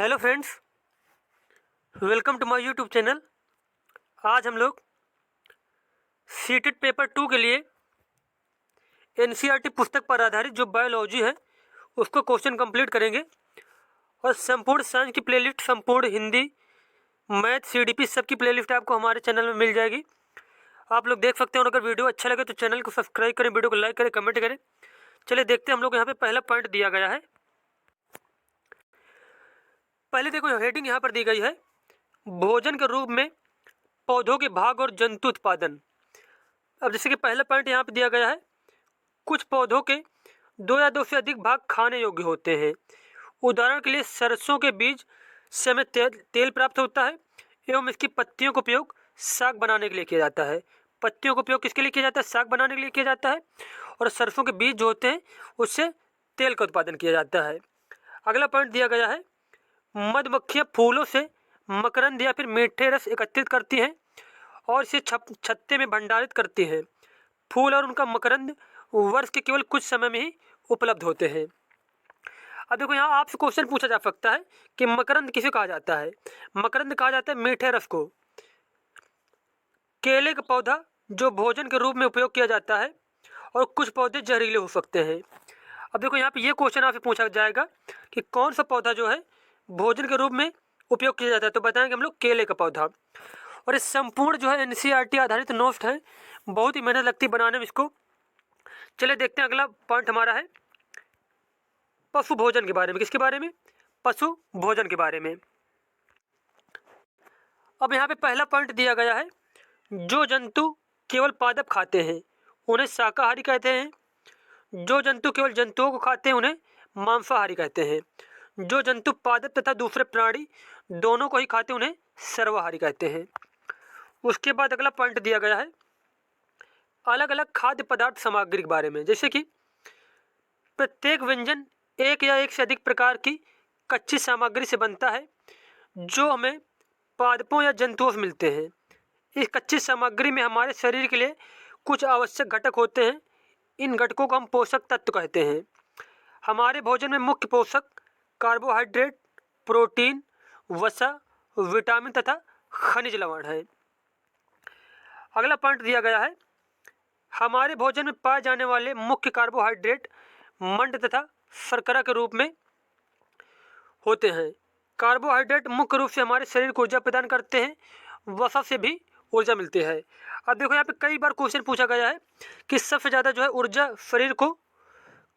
Hello friends, welcome to my YouTube channel. आज हम लोग सीटेट पेपर 2 के लिए एनसीईआरटी पुस्तक पर आधारित जो बायोलॉजी है उसको क्वेश्चन कंप्लीट करेंगे। और संपूर्ण साइंस की प्लेलिस्ट, संपूर्ण हिंदी, मैथ, सीडीपी सबकी प्लेलिस्ट आपको हमारे चैनल में मिल जाएगी। आप लोग देख सकते हैं। और अगर वीडियो अच्छा लगे तो चैनल को सब्सक्राइब करें, वीडियो को लाइक करें, कमेंट करें। चलिए देखते हैं। हम लोग यहाँ पे पहला पॉइंट दिया गया है। पहले देखो, हेडिंग यहाँ पर दी गई है, भोजन के रूप में पौधों के भाग और जंतु उत्पादन। अब जैसे कि पहला पॉइंट यहाँ पे दिया गया है, कुछ पौधों के 2 या 2 से अधिक भाग खाने योग्य होते हैं। उदाहरण के लिए सरसों के बीज से हमें तेल प्राप्त होता है एवं इसकी पत्तियों का उपयोग साग बनाने के लिए किया जाता है। पत्तियों का उपयोग किसके लिए किया जाता है? साग बनाने के लिए किया जाता है। और सरसों के बीज जो होते हैं उससे तेल का उत्पादन किया जाता है। अगला पॉइंट दिया गया है, मधुमक्खियाँ फूलों से मकरंद या फिर मीठे रस एकत्रित करती हैं और इसे छत्ते में भंडारित करती हैं। फूल और उनका मकरंद वर्ष के केवल कुछ समय में ही उपलब्ध होते हैं। अब देखो, यहाँ आपसे क्वेश्चन पूछा जा सकता है कि मकरंद किसे कहा जाता है? मकरंद कहा जाता है मीठे रस को। केले का पौधा जो भोजन के रूप में उपयोग किया जाता है, और कुछ पौधे जहरीले हो सकते हैं। अब देखो, यहाँ पे ये क्वेश्चन आपसे पूछा जाएगा कि कौन सा पौधा जो है भोजन के रूप में उपयोग किया जाता है, तो बताएंगे हम लोग केले का पौधा। और इस संपूर्ण जो है एनसीईआरटी आधारित नोट्स है, बहुत ही मेहनत लगती है बनाने में इसको। चलिए देखते हैं। अगला पॉइंट हमारा है पशु भोजन के बारे में। किसके बारे में? पशु भोजन के बारे में। अब यहाँ पे पहला पॉइंट दिया गया है, जो जंतु केवल पादप खाते हैं उन्हें शाकाहारी कहते हैं। जो जंतु केवल जंतुओं को खाते हैं उन्हें मांसाहारी कहते हैं। जो जंतु पादप तथा दूसरे प्राणी दोनों को ही खाते हैं उन्हें सर्वाहारी कहते हैं। उसके बाद अगला पॉइंट दिया गया है, अलग अलग खाद्य पदार्थ सामग्री के बारे में। जैसे कि प्रत्येक व्यंजन एक या एक से अधिक प्रकार की कच्ची सामग्री से बनता है जो हमें पादपों या जंतुओं से मिलते हैं। इस कच्ची सामग्री में हमारे शरीर के लिए कुछ आवश्यक घटक होते हैं। इन घटकों को हम पोषक तत्व कहते हैं। हमारे भोजन में मुख्य पोषक कार्बोहाइड्रेट, प्रोटीन, वसा, विटामिन तथा खनिज लवण है। अगला पॉइंट दिया गया है, हमारे भोजन में पाए जाने वाले मुख्य कार्बोहाइड्रेट मंड तथा शर्करा के रूप में होते हैं। कार्बोहाइड्रेट मुख्य रूप से हमारे शरीर को ऊर्जा प्रदान करते हैं। वसा से भी ऊर्जा मिलती है। अब देखो, यहाँ पे कई बार क्वेश्चन पूछा गया है कि सबसे ज़्यादा जो है ऊर्जा शरीर को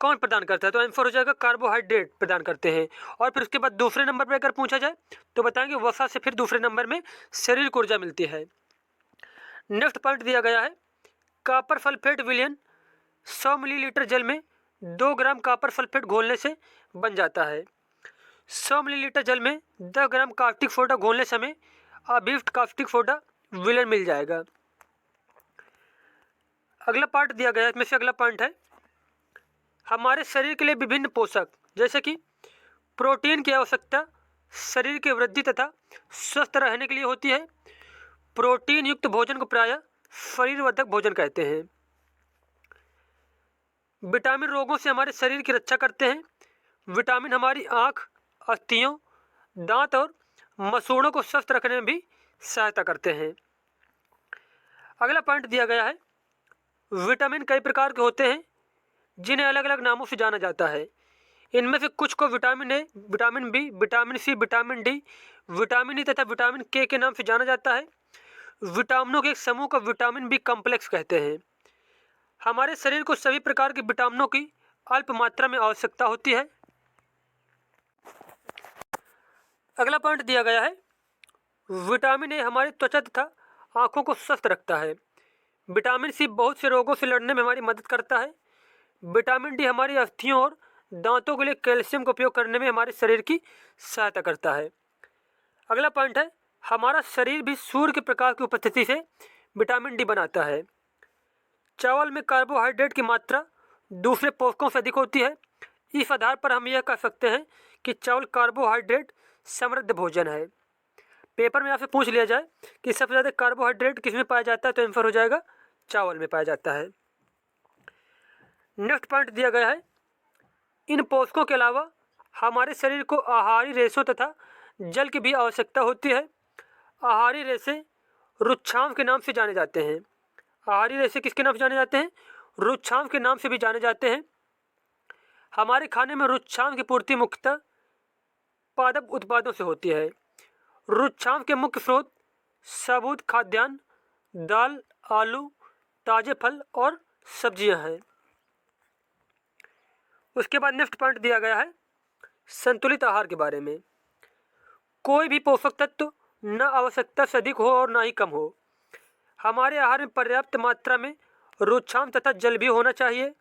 कौन प्रदान करता है, तो आंसर हो जाएगा कार्बोहाइड्रेट प्रदान करते हैं। और फिर उसके बाद दूसरे नंबर पर अगर पूछा जाए तो बताएंगे वसा से फिर दूसरे नंबर में शरीर को ऊर्जा मिलती है। नेक्स्ट पॉइंट दिया गया है, कॉपर सल्फेट विलयन 100 मिलीलीटर जल में 2 ग्राम कॉपर सल्फेट घोलने से बन जाता है। 100 मिलीलीटर जल में 10 ग्राम कास्टिक सोडा घोलने समय अभिष्ट कास्टिक सोडा विलयन मिल जाएगा। अगला पार्ट दिया गया है, इसमें से अगला पॉइंट है, हमारे शरीर के लिए विभिन्न पोषक जैसे कि प्रोटीन की आवश्यकता शरीर की वृद्धि तथा स्वस्थ रहने के लिए होती है। प्रोटीन युक्त भोजन को प्रायः शरीरवर्धक भोजन कहते हैं। विटामिन रोगों से हमारे शरीर की रक्षा करते हैं। विटामिन हमारी आँख, अस्थियों, दांत और मसूड़ों को स्वस्थ रखने में भी सहायता करते हैं। अगला पॉइंट दिया गया है, विटामिन कई प्रकार के होते हैं जिन्हें अलग अलग नामों से जाना जाता है। इनमें से कुछ को vitamin A, vitamin B, vitamin C, vitamin D, vitamin E तथा विटामिन के नाम से जाना जाता है। विटामिनों के एक समूह को विटामिन बी कॉम्प्लेक्स कहते हैं। हमारे शरीर को सभी प्रकार के विटामिनों की अल्प मात्रा में आवश्यकता होती है। अगला पॉइंट दिया गया है, विटामिन ए हमारी त्वचा तथा आँखों को स्वस्थ रखता है। विटामिन सी बहुत से रोगों से लड़ने में हमारी मदद करता है। विटामिन डी हमारी अस्थियों और दांतों के लिए कैल्शियम का उपयोग करने में हमारे शरीर की सहायता करता है। अगला पॉइंट है, हमारा शरीर भी सूर्य के प्रकाश की उपस्थिति से विटामिन डी बनाता है। चावल में कार्बोहाइड्रेट की मात्रा दूसरे पोषकों से अधिक होती है। इस आधार पर हम यह कह सकते हैं कि चावल कार्बोहाइड्रेट समृद्ध भोजन है। पेपर में आपसे पूछ लिया जाए कि सबसे ज़्यादा कार्बोहाइड्रेट किस में पाया जाता है, तो आंसर हो जाएगा चावल में पाया जाता है। नेक्स्ट पॉइंट दिया गया है, इन पोषकों के अलावा हमारे शरीर को आहारी रेशों तथा जल की भी आवश्यकता होती है। आहारी रेशे रुक्षांश के नाम से जाने जाते हैं। आहारी रेशे किसके नाम से जाने जाते हैं? रुक्षांश के नाम से भी जाने जाते हैं। हमारे खाने में रुक्षांश की पूर्ति मुख्यतः पादप उत्पादों से होती है। रुक्षांश के मुख्य स्रोत साबुत खाद्यान्न, दाल, आलू, ताजे फल और सब्जियां हैं। उसके बाद नेक्स्ट पॉइंट दिया गया है संतुलित आहार के बारे में। कोई भी पोषक तत्व न आवश्यकता से अधिक हो और ना ही कम हो। हमारे आहार में पर्याप्त मात्रा में रुक्षांश तथा जल भी होना चाहिए।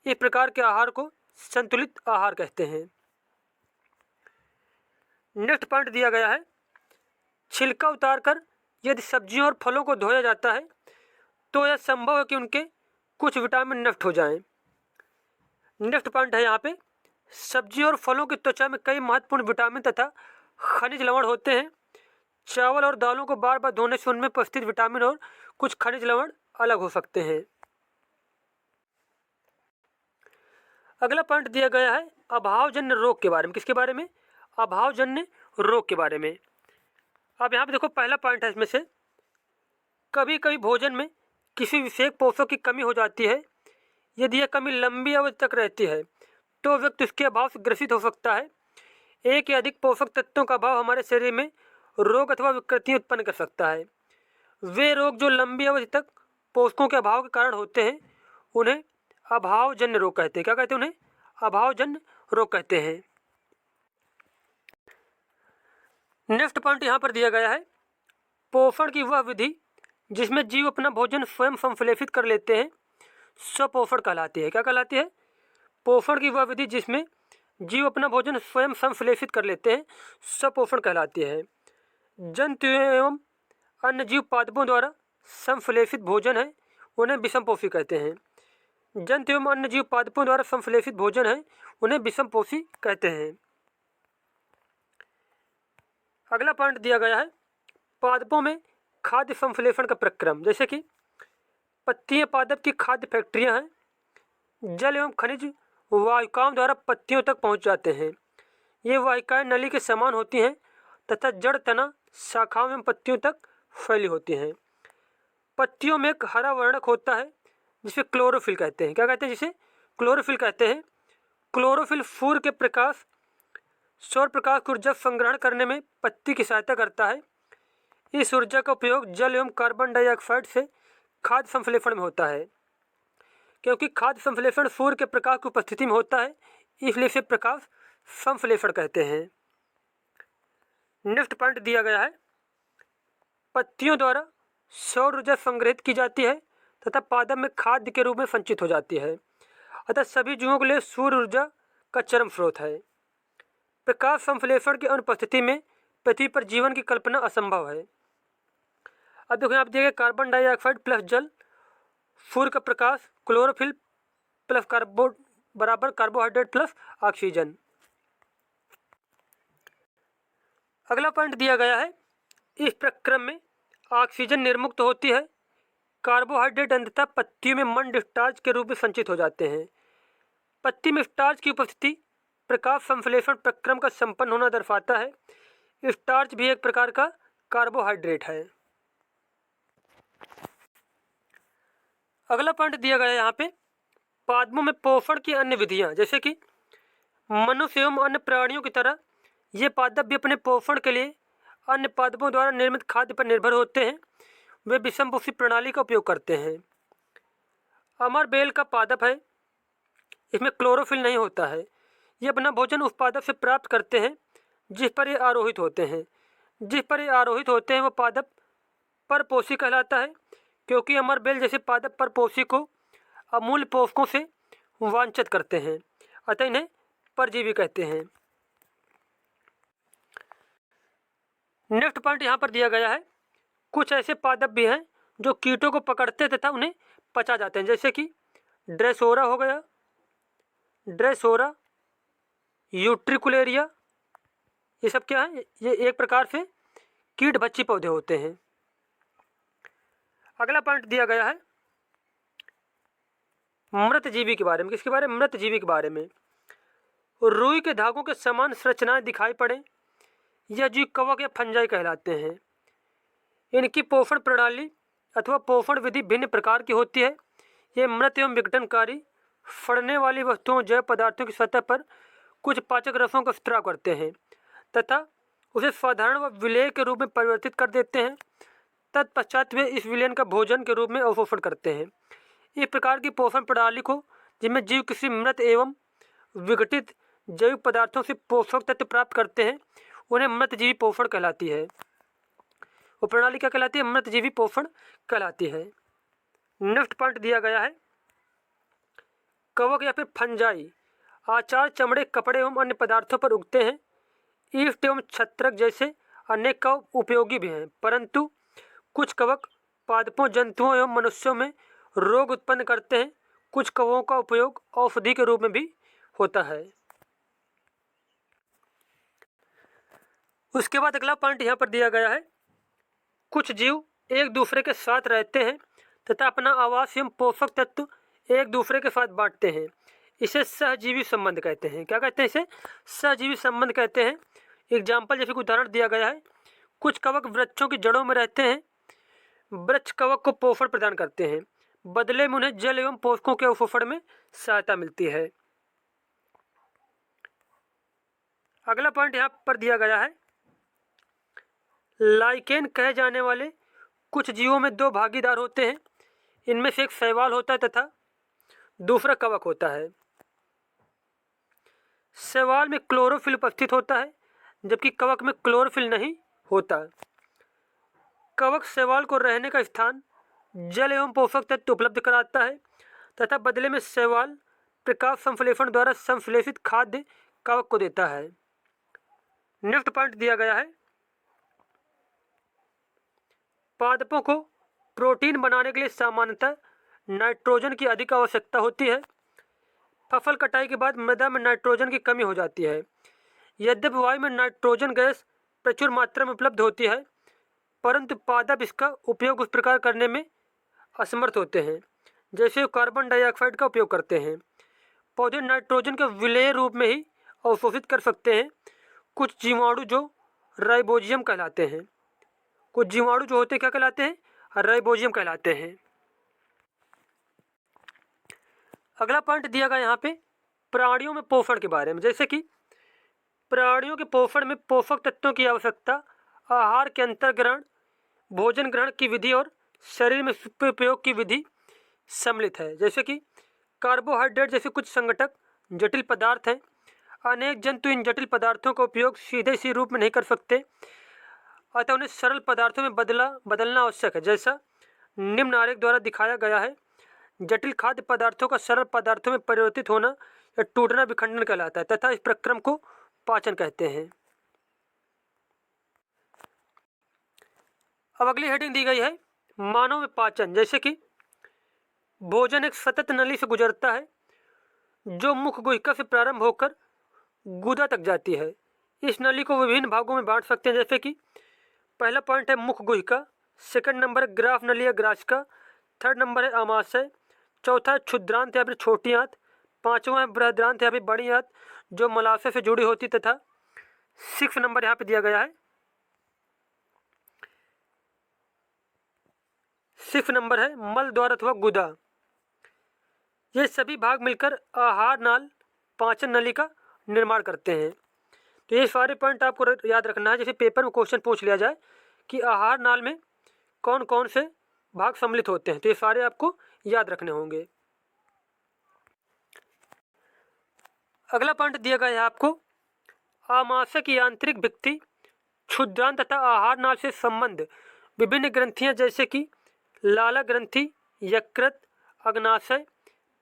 इस प्रकार के आहार को संतुलित आहार कहते हैं। नेक्स्ट पॉइंट दिया गया है छिलका उतारकर यदि सब्जियों और फलों को धोया जाता है तो यह संभव है कि उनके कुछ विटामिन नष्ट हो जाएं। नेक्स्ट पॉइंट है यहाँ पे सब्जियों और फलों की त्वचा में कई महत्वपूर्ण विटामिन तथा खनिज लवण होते हैं। चावल और दालों को बार बार धोने से उनमें उपस्थित विटामिन और कुछ खनिज लवण अलग हो सकते हैं। अगला पॉइंट दिया गया है अभावजन्य रोग के बारे में। किसके बारे में? अभावजन्य रोग के बारे में। अब यहाँ पे देखो पहला पॉइंट है इसमें से कभी कभी भोजन में किसी विशेष पोषक की कमी हो जाती है। यदि यह कमी लंबी अवधि तक रहती है तो व्यक्ति उसके अभाव से ग्रसित हो सकता है। एक या अधिक पोषक तत्वों का अभाव हमारे शरीर में रोग अथवा विकृतियाँ उत्पन्न कर सकता है। वे रोग जो लंबी अवधि तक पोषकों के अभाव के कारण होते हैं उन्हें अभावजन्य रोग कहते हैं। क्या कहते हैं? उन्हें अभावजन्य रोग कहते हैं। नेक्स्ट पॉइंट यहाँ पर दिया गया है पोषण की वह विधि जिसमें जीव अपना भोजन स्वयं संश्लेषित कर लेते हैं स्वपोषण कहलाती है। क्या कहलाती है? पोषण की वह विधि जिसमें जीव अपना भोजन स्वयं संश्लेषित कर लेते हैं स्वपोषण कहलाती है। जंतु एवं अन्य जीव पादपों द्वारा संश्लेषित भोजन है उन्हें विषमपोषी कहते हैं। जंतु एवं अन्य जीव पादपों द्वारा संश्लेषित भोजन है उन्हें विषमपोषी कहते हैं। अगला पॉइंट दिया गया है पादपों में खाद्य संश्लेषण का प्रक्रम। जैसे कि पत्तियां पादप की खाद्य फैक्ट्रियां हैं। जल एवं खनिज वाहिकाओं द्वारा पत्तियों तक पहुंच जाते हैं। ये वाहिकाएं नली के समान होती हैं तथा जड़, तना, शाखाओं एवं पत्तियों तक फैली होती हैं। पत्तियों में एक हरा वर्णक होता है जिसे क्लोरोफिल कहते हैं। क्या कहते हैं? जिसे क्लोरोफिल कहते हैं। क्लोरोफिल सूर्य के प्रकाश सौर प्रकाश की ऊर्जा संग्रहण करने में पत्ती की सहायता करता है। इस ऊर्जा का उपयोग जल एवं कार्बन डाइऑक्साइड से खाद्य संश्लेषण में होता है। क्योंकि खाद्य संश्लेषण सूर्य के प्रकाश की उपस्थिति में होता है इसलिए इसे प्रकाश संश्लेषण कहते हैं। नेक्स्ट पॉइंट दिया गया है पत्तियों द्वारा सौर ऊर्जा संग्रहित की जाती है तथा पादप में खाद्य के रूप में संचित हो जाती है। अतः सभी जीवों के लिए सूर्य ऊर्जा का चरम स्रोत है। प्रकाश संश्लेषण की अनुपस्थिति में पृथ्वी पर जीवन की कल्पना असंभव है। अब देखो यहाँ दिया गया कार्बन डाइऑक्साइड प्लस जल, सूर्य का प्रकाश, क्लोरोफिल प्लस बराबर कार्बोहाइड्रेट प्लस ऑक्सीजन। अगला पॉइंट दिया गया है इस प्रक्रम में ऑक्सीजन निर्मुक्त होती है। कार्बोहाइड्रेट अंततः पत्तियों में मंड स्टार्च के रूप में संचित हो जाते हैं। पत्ती में स्टार्च की उपस्थिति प्रकाश संश्लेषण प्रक्रम का संपन्न होना दर्शाता है। स्टार्च भी एक प्रकार का कार्बोहाइड्रेट है। अगला पॉइंट दिया गया है यहाँ पे पादपों में पोषण की अन्य विधियाँ। जैसे कि मनुष्य एवं अन्य प्राणियों की तरह ये पादप भी अपने पोषण के लिए अन्य पादपों द्वारा निर्मित खाद्य पर निर्भर होते हैं। वे विषमपोषी प्रणाली का उपयोग करते हैं। अमर बेल का पादप है, इसमें क्लोरोफिल नहीं होता है। ये अपना भोजन उस पादप से प्राप्त करते हैं जिस पर ये आरोहित होते हैं। जिस पर ये आरोहित होते हैं वह पादप परपोषी कहलाता है। क्योंकि अमर बेल जैसे पादप परपोषी को अमूल्य पोषकों से वांछित करते हैं, अतः इन्हें परजीवी कहते हैं। नेक्स्ट पॉइंट यहाँ पर दिया गया है कुछ ऐसे पादप भी हैं जो कीटों को पकड़ते तथा उन्हें पचा जाते हैं। जैसे कि ड्रेसोरा हो गया, ड्रेसोरा, यूट्रिकुलेरिया, ये सब क्या है? ये एक प्रकार से कीट भक्षी पौधे होते हैं। अगला पॉइंट दिया गया है मृतजीवी के बारे में। किसके बारे में? मृतजीवी के बारे में। रुई के धागों के समान संरचनाएं दिखाई पड़े, यह जीव कवक या फंजाई कहलाते हैं। इनकी पोषण प्रणाली अथवा पोषण विधि भिन्न प्रकार की होती है। ये मृत एवं विघटनकारी फड़ने वाली वस्तुओं जैव पदार्थों की सतह पर कुछ पाचक रसों का स्त्राव करते हैं तथा उसे साधारण व विलेय के रूप में परिवर्तित कर देते हैं। तत्पश्चात वे इस विलयन का भोजन के रूप में अवशोषण करते हैं। इस प्रकार की पोषण प्रणाली को, जिनमें जीव किसी मृत एवं विघटित जैविक पदार्थों से पोषक तत्व प्राप्त करते हैं, उन्हें मृतजीवी पोषण कहलाती है। वो प्रणाली क्या कहलाती है? मृतजीवी पोषण कहलाती है। नेक्स्ट पॉइंट दिया गया है, कवक या फिर फंजाई आचार, चमड़े, कपड़े एवं अन्य पदार्थों पर उगते हैं। ईस्ट एवं छत्रक जैसे अनेक कवक उपयोगी भी हैं, परंतु कुछ कवक पादपों, जंतुओं एवं मनुष्यों में रोग उत्पन्न करते हैं। कुछ कवकों का उपयोग औषधि के रूप में भी होता है। उसके बाद अगला पॉइंट यहाँ पर दिया गया है, कुछ जीव एक दूसरे के साथ रहते हैं तथा अपना आवास एवं पोषक तत्व एक दूसरे के साथ बांटते हैं। इसे सहजीवी संबंध कहते हैं। क्या कहते हैं? इसे सहजीवी संबंध कहते हैं। एग्जाम्पल जैसे कि उदाहरण दिया गया है, कुछ कवक वृक्षों की जड़ों में रहते हैं। वृक्ष कवक को पोषण प्रदान करते हैं, बदले में उन्हें जल एवं पोषकों के अवशोषण में सहायता मिलती है। अगला पॉइंट यहाँ पर दिया गया है, लाइकेन कहे जाने वाले कुछ जीवों में दो भागीदार होते हैं। इनमें से एक शैवाल होता है तथा दूसरा कवक होता है। शैवाल में क्लोरोफिल उपस्थित होता है, जबकि कवक में क्लोरोफिल नहीं होता। कवक शैवाल को रहने का स्थान, जल एवं पोषक तत्व उपलब्ध कराता है तथा बदले में शैवाल प्रकाश संश्लेषण द्वारा संश्लेषित खाद्य कवक को देता है। नेक्स्ट पॉइंट दिया गया है, पादपों को प्रोटीन बनाने के लिए सामान्यतः नाइट्रोजन की अधिक आवश्यकता होती है। फसल कटाई के बाद मृदा में नाइट्रोजन की कमी हो जाती है। यद्यपि वायु में नाइट्रोजन गैस प्रचुर मात्रा में उपलब्ध होती है, परंतु पादप इसका उपयोग उस प्रकार करने में असमर्थ होते हैं जैसे कार्बन डाइऑक्साइड का उपयोग करते हैं। पौधे नाइट्रोजन के विलेय रूप में ही अवशोषित कर सकते हैं। कुछ जीवाणु जो राइबोजियम कहलाते हैं, कुछ जीवाणु जो होते हैं क्या कहलाते हैं? राइबोजियम कहलाते हैं। अगला पॉइंट दिया गया यहाँ पे प्राणियों में पोषण के बारे में, जैसे कि प्राणियों के पोषण में पोषक तत्वों की आवश्यकता, आहार के अंतर्ग्रहण, भोजन ग्रहण की विधि और शरीर में उपयोग की विधि सम्मिलित है। जैसे कि कार्बोहाइड्रेट जैसे कुछ संगठक जटिल पदार्थ हैं। अनेक जंतु इन जटिल पदार्थों का उपयोग सीधे सी रूप में नहीं कर सकते, अतः उन्हें सरल पदार्थों में बदलना आवश्यक है। जैसा निम्न आरेख द्वारा दिखाया गया है, जटिल खाद्य पदार्थों का सरल पदार्थों में परिवर्तित होना या टूटना विखंडन कहलाता है तथा इस प्रक्रम को पाचन कहते हैं। अब अगली हेडिंग दी गई है, मानव में पाचन। जैसे कि भोजन एक सतत नली से गुजरता है जो मुख गुहिका से प्रारंभ होकर गुदा तक जाती है। इस नली को विभिन्न भागों में बांट सकते हैं, जैसे कि पहला पॉइंट है मुख गुहिका, सेकंड नंबर है ग्राफ नली या ग्रासिका, थर्ड नंबर है आमाशय, चौथा है क्षुद्रांत या फिर छोटी आंत, पांचवा है बृहदांत या फिर बड़ी आंत जो मलाशय से जुड़ी होती, तथा 6 नंबर यहाँ पे दिया गया है, 6 नंबर है मल द्वार अथवा गुदा। ये सभी भाग मिलकर आहार नाल पाचन नली का निर्माण करते हैं। तो ये सारे पॉइंट आपको याद रखना है। जैसे पेपर में क्वेश्चन पूछ लिया जाए कि आहार नाल में कौन कौन से भाग सम्मिलित होते हैं, तो ये सारे आपको याद रखने होंगे। अगला पॉइंट दिया गया है आपको, आमाशय की आंतरिक भित्ति, क्षुद्रांत तथा आहार नाल से संबंध विभिन्न ग्रंथियां जैसे कि लाला ग्रंथि, यकृत, अग्नाशय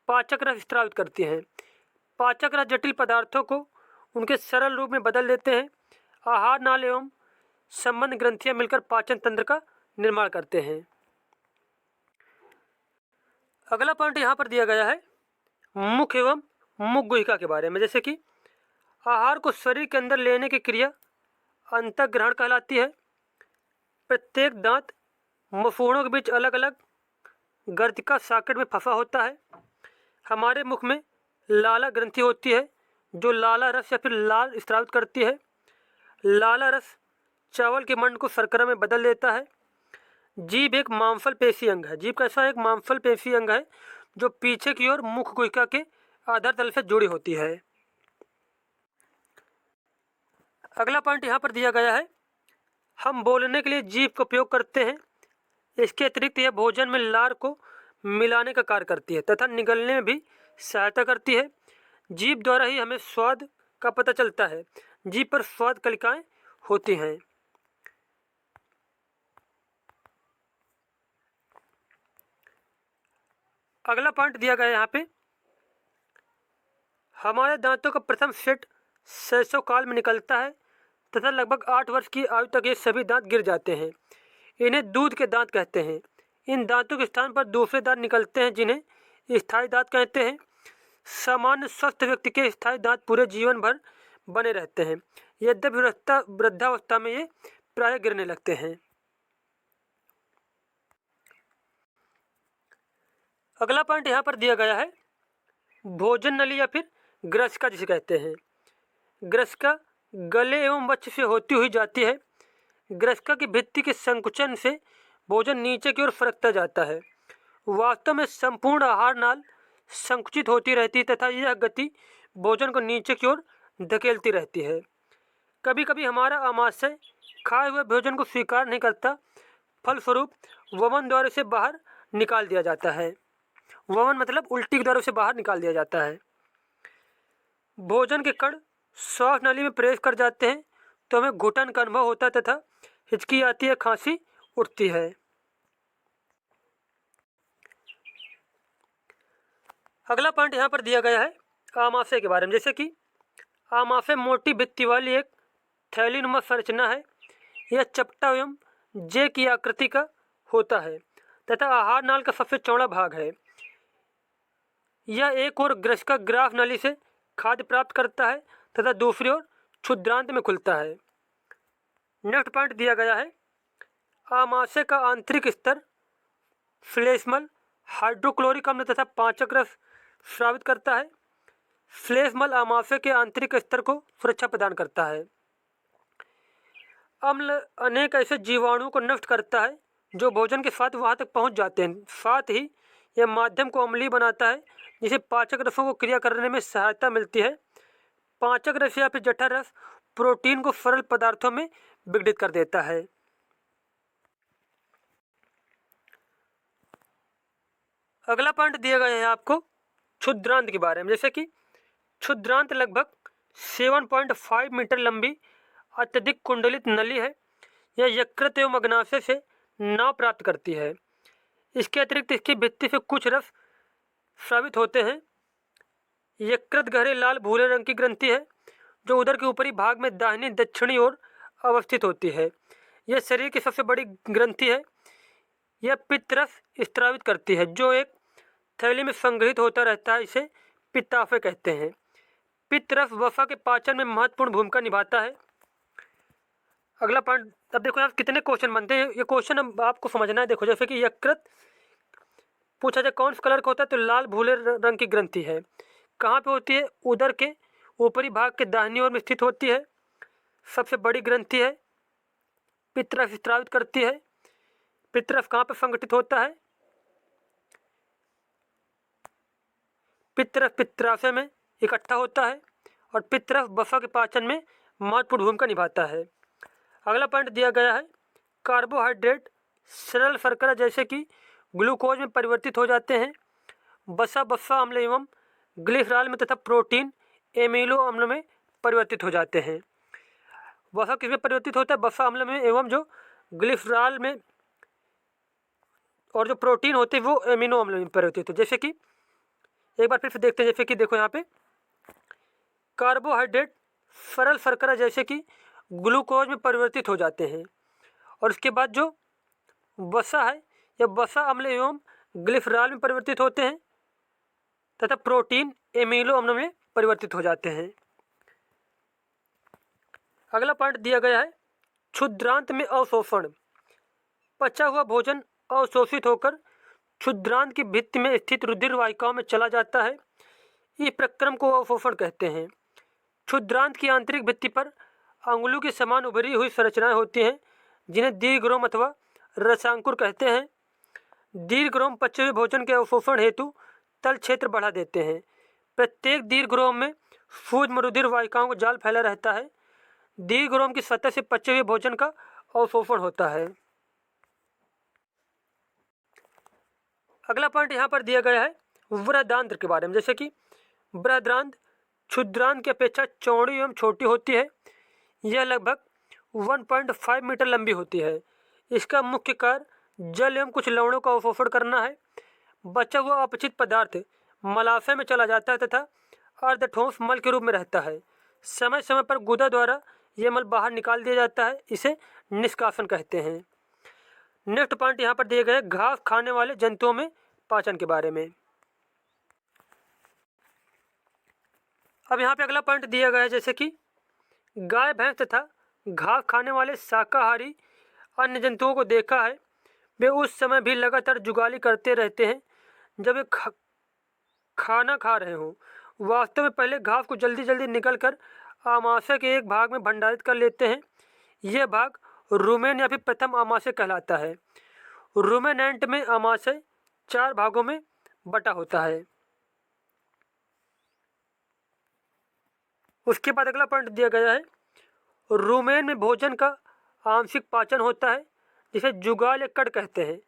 पाचक रस स्रावित करती हैं। पाचक रस जटिल पदार्थों को उनके सरल रूप में बदल देते हैं। आहार नाल एवं संबंध ग्रंथियां मिलकर पाचन तंत्र का निर्माण करते हैं। अगला पॉइंट यहाँ पर दिया गया है मुख एवं मुख गुहिका के बारे में, जैसे कि आहार को शरीर के अंदर लेने की क्रिया अंतःग्रहण कहलाती है। प्रत्येक दांत मसूड़ों के बीच अलग अलग गर्तिका सॉकेट में फंसा होता है। हमारे मुख में लाला ग्रंथि होती है जो लाला रस या फिर लाल स्रावित करती है। लाला रस चावल के मंड को शर्करा में बदल देता है। जीभ एक मांसल पेशी अंग है। जीभ कैसा एक मांसल पेशी अंग है जो पीछे की ओर मुख गुहिका के आधार तल से जुड़ी होती है। अगला पॉइंट यहाँ पर दिया गया है, हम बोलने के लिए जीभ का उपयोग करते हैं। इसके अतिरिक्त यह भोजन में लार को मिलाने का कार्य करती है तथा निगलने में भी सहायता करती है। जीभ द्वारा ही हमें स्वाद का पता चलता है। जीभ पर स्वाद कलिकाएं होती हैं। अगला पॉइंट दिया गया है यहाँ पे, हमारे दांतों का प्रथम सेट शैशव काल में निकलता है तथा लगभग 8 वर्ष की आयु तक ये सभी दांत गिर जाते हैं। इन्हें दूध के दांत कहते हैं। इन दांतों के स्थान पर दूसरे दांत निकलते हैं जिन्हें स्थायी दांत कहते हैं। सामान्य स्वस्थ व्यक्ति के स्थायी दांत पूरे जीवन भर बने रहते हैं, यद्यपि वृद्धावस्था में ये प्रायः गिरने लगते हैं। अगला पॉइंट यहाँ पर दिया गया है, भोजन नली या फिर ग्रसिका जिसे कहते हैं। ग्रसिका गले एवं वक्ष से होती हुई जाती है। ग्रसिका की भित्ति के संकुचन से भोजन नीचे की ओर सरकता जाता है। वास्तव में संपूर्ण आहार नाल संकुचित होती रहती है तथा यह गति भोजन को नीचे की ओर धकेलती रहती है। कभी कभी हमारा आमाशय खाए हुए भोजन को स्वीकार नहीं करता, फलस्वरूप वमन द्वार से बाहर निकाल दिया जाता है। वमन मतलब उल्टी के द्वार से बाहर निकाल दिया जाता है। भोजन के कण श्वास नली में प्रवेश कर जाते हैं तो हमें घुटन का अनुभव होता है तथा हिचकी आती है, खांसी उठती है। अगला पॉइंट यहाँ पर दिया गया है आमाशय के बारे में, जैसे कि आमाशय मोटी भित्ति वाली एक थैलीनुमा संरचना है। यह चपटा एवं जे की आकृति का होता है तथा आहार नाल का सबसे चौड़ा भाग है। यह एक और ग्रसिका ग्राफ नली से खाद्य प्राप्त करता है तथा दूसरी ओर क्षुद्रांत में खुलता है। नेक्स्ट पॉइंट दिया गया है, आमाशय का आंतरिक स्तर फ्लेशमल हाइड्रोक्लोरिक अम्ल तथा पाचक रस स्रावित करता है। फ्लेशमल आमाशय के आंतरिक स्तर को सुरक्षा प्रदान करता है। अम्ल अनेक ऐसे जीवाणुओं को नष्ट करता है जो भोजन के साथ वहाँ तक पहुँच जाते हैं। साथ ही यह माध्यम को अम्लीय बनाता है जिसे पाचक रसों को क्रिया करने में सहायता मिलती है। पाचक रस या फिर जठर रस प्रोटीन को सरल पदार्थों में विघटित कर देता है। अगला पॉइंट दिया गया है आपको क्षुद्रांत के बारे में, जैसे कि क्षुद्रांत लगभग 7.5 मीटर लंबी अत्यधिक कुंडलित नली है। यह यकृत एवं अग्नाशय से नाव प्राप्त करती है। इसके अतिरिक्त इसकी भित्ति से कुछ रस स्रावित होते हैं। यकृत गहरे लाल भूरे रंग की ग्रंथि है जो उदर के ऊपरी भाग में दाहिनी दक्षिणी ओर अवस्थित होती है। यह शरीर की सबसे बड़ी ग्रंथि है। यह पित्त रस स्रावित करती है जो एक थैली में संग्रहित होता रहता है। इसे पित्ताशय कहते हैं। पित्त रस वसा के पाचन में महत्वपूर्ण भूमिका निभाता है। अगला पॉइंट, अब देखो यहाँ कितने क्वेश्चन बनते हैं। ये क्वेश्चन अब आपको समझना है। देखो जैसे कि यकृत पूछा जाए कौन सा कलर का होता है तो लाल भूरे रंग की ग्रंथि है। कहाँ पे होती है? उदर के ऊपरी भाग के दाहिनी ओर में स्थित होती है। सबसे बड़ी ग्रंथि है। पित्त रस स्रावित करती है। पित्त रस कहाँ पे संगठित होता है? पित्त रस पित्ताशय में इकट्ठा होता है और पित्त रस वसा के पाचन में महत्वपूर्ण भूमिका निभाता है। अगला पॉइंट दिया गया है, कार्बोहाइड्रेट सरल शर्करा जैसे कि ग्लूकोज में परिवर्तित हो जाते हैं। वसा अम्ल एवं ग्लिसरॉल में तथा प्रोटीन एमिनो अम्ल में परिवर्तित हो जाते हैं। वसा किसमें परिवर्तित होता है? वसा अम्ल में एवं जो ग्लिसरॉल में, और जो प्रोटीन होते हैं वो एमिनो अम्ल में परिवर्तित हो। जैसे कि एक बार फिर से देखते हैं, जैसे कि देखो यहाँ पे कार्बोहाइड्रेट सरल शर्करा जैसे कि ग्लूकोज में परिवर्तित हो जाते हैं और उसके बाद जो वसा है या वसा अम्ल एवं ग्लिसरॉल में परिवर्तित होते हैं तथा प्रोटीन एमिनो अम्ल में परिवर्तित हो जाते हैं। अगला पॉइंट दिया गया है, क्षुद्रांत में अवशोषण। पचा हुआ भोजन अवशोषित होकर क्षुद्रांत की भित्ति में स्थित रुधिर वाहिकाओं में चला जाता है। इस प्रक्रम को अवशोषण कहते हैं। क्षुद्रांत की आंतरिक भित्ति पर अंगुलों के समान उभरी हुई संरचनाएं होती हैं, जिन्हें दीर्घरोम अथवा रसांकुर कहते हैं। दीर्घरोम पचे भोजन के अवशोषण हेतु तल क्षेत्र बढ़ा देते हैं। प्रत्येक दीर्घरोम में सूक्ष्म रुधिर वाहिकाओं का जाल फैला रहता है। दीर्घरोम की सतह से पचे हुए भोजन का अवशोषण होता है। अगला पॉइंट यहाँ पर दिया गया है बृहदांत्र के बारे में, जैसे कि बृहदांत्र क्षुद्रांत की अपेक्षा चौड़ी एवं छोटी होती है। यह लगभग 1.5 मीटर लंबी होती है। इसका मुख्य कार्य जल एवं कुछ लवणों का अवशोषण करना है। बचा हुआ अपचित पदार्थ मलाशय में चला जाता है तथा अर्धठोस मल के रूप में रहता है। समय समय पर गुदा द्वारा यह मल बाहर निकाल दिया जाता है। इसे निष्कासन कहते हैं। नेक्स्ट पॉइंट यहाँ पर दिए गए घास खाने वाले जंतुओं में पाचन के बारे में। अब यहाँ पे अगला पॉइंट दिया गया है, जैसे कि गाय भैंस तथा घास खाने वाले शाकाहारी अन्य जंतुओं को देखा है, वे उस समय भी लगातार जुगाली करते रहते हैं जब वे खाना खा रहे हों। वास्तव में पहले घास को जल्दी जल्दी निकल कर आमाशय के एक भाग में भंडारित कर लेते हैं। यह भाग रुमेन या फिर प्रथम आमाशय कहलाता है। रुमेनेंट में आमाशय 4 भागों में बटा होता है। उसके बाद अगला पॉइंट दिया गया है रुमेन में भोजन का आंशिक पाचन होता है, जिसे जुगाल या कड़ कहते हैं,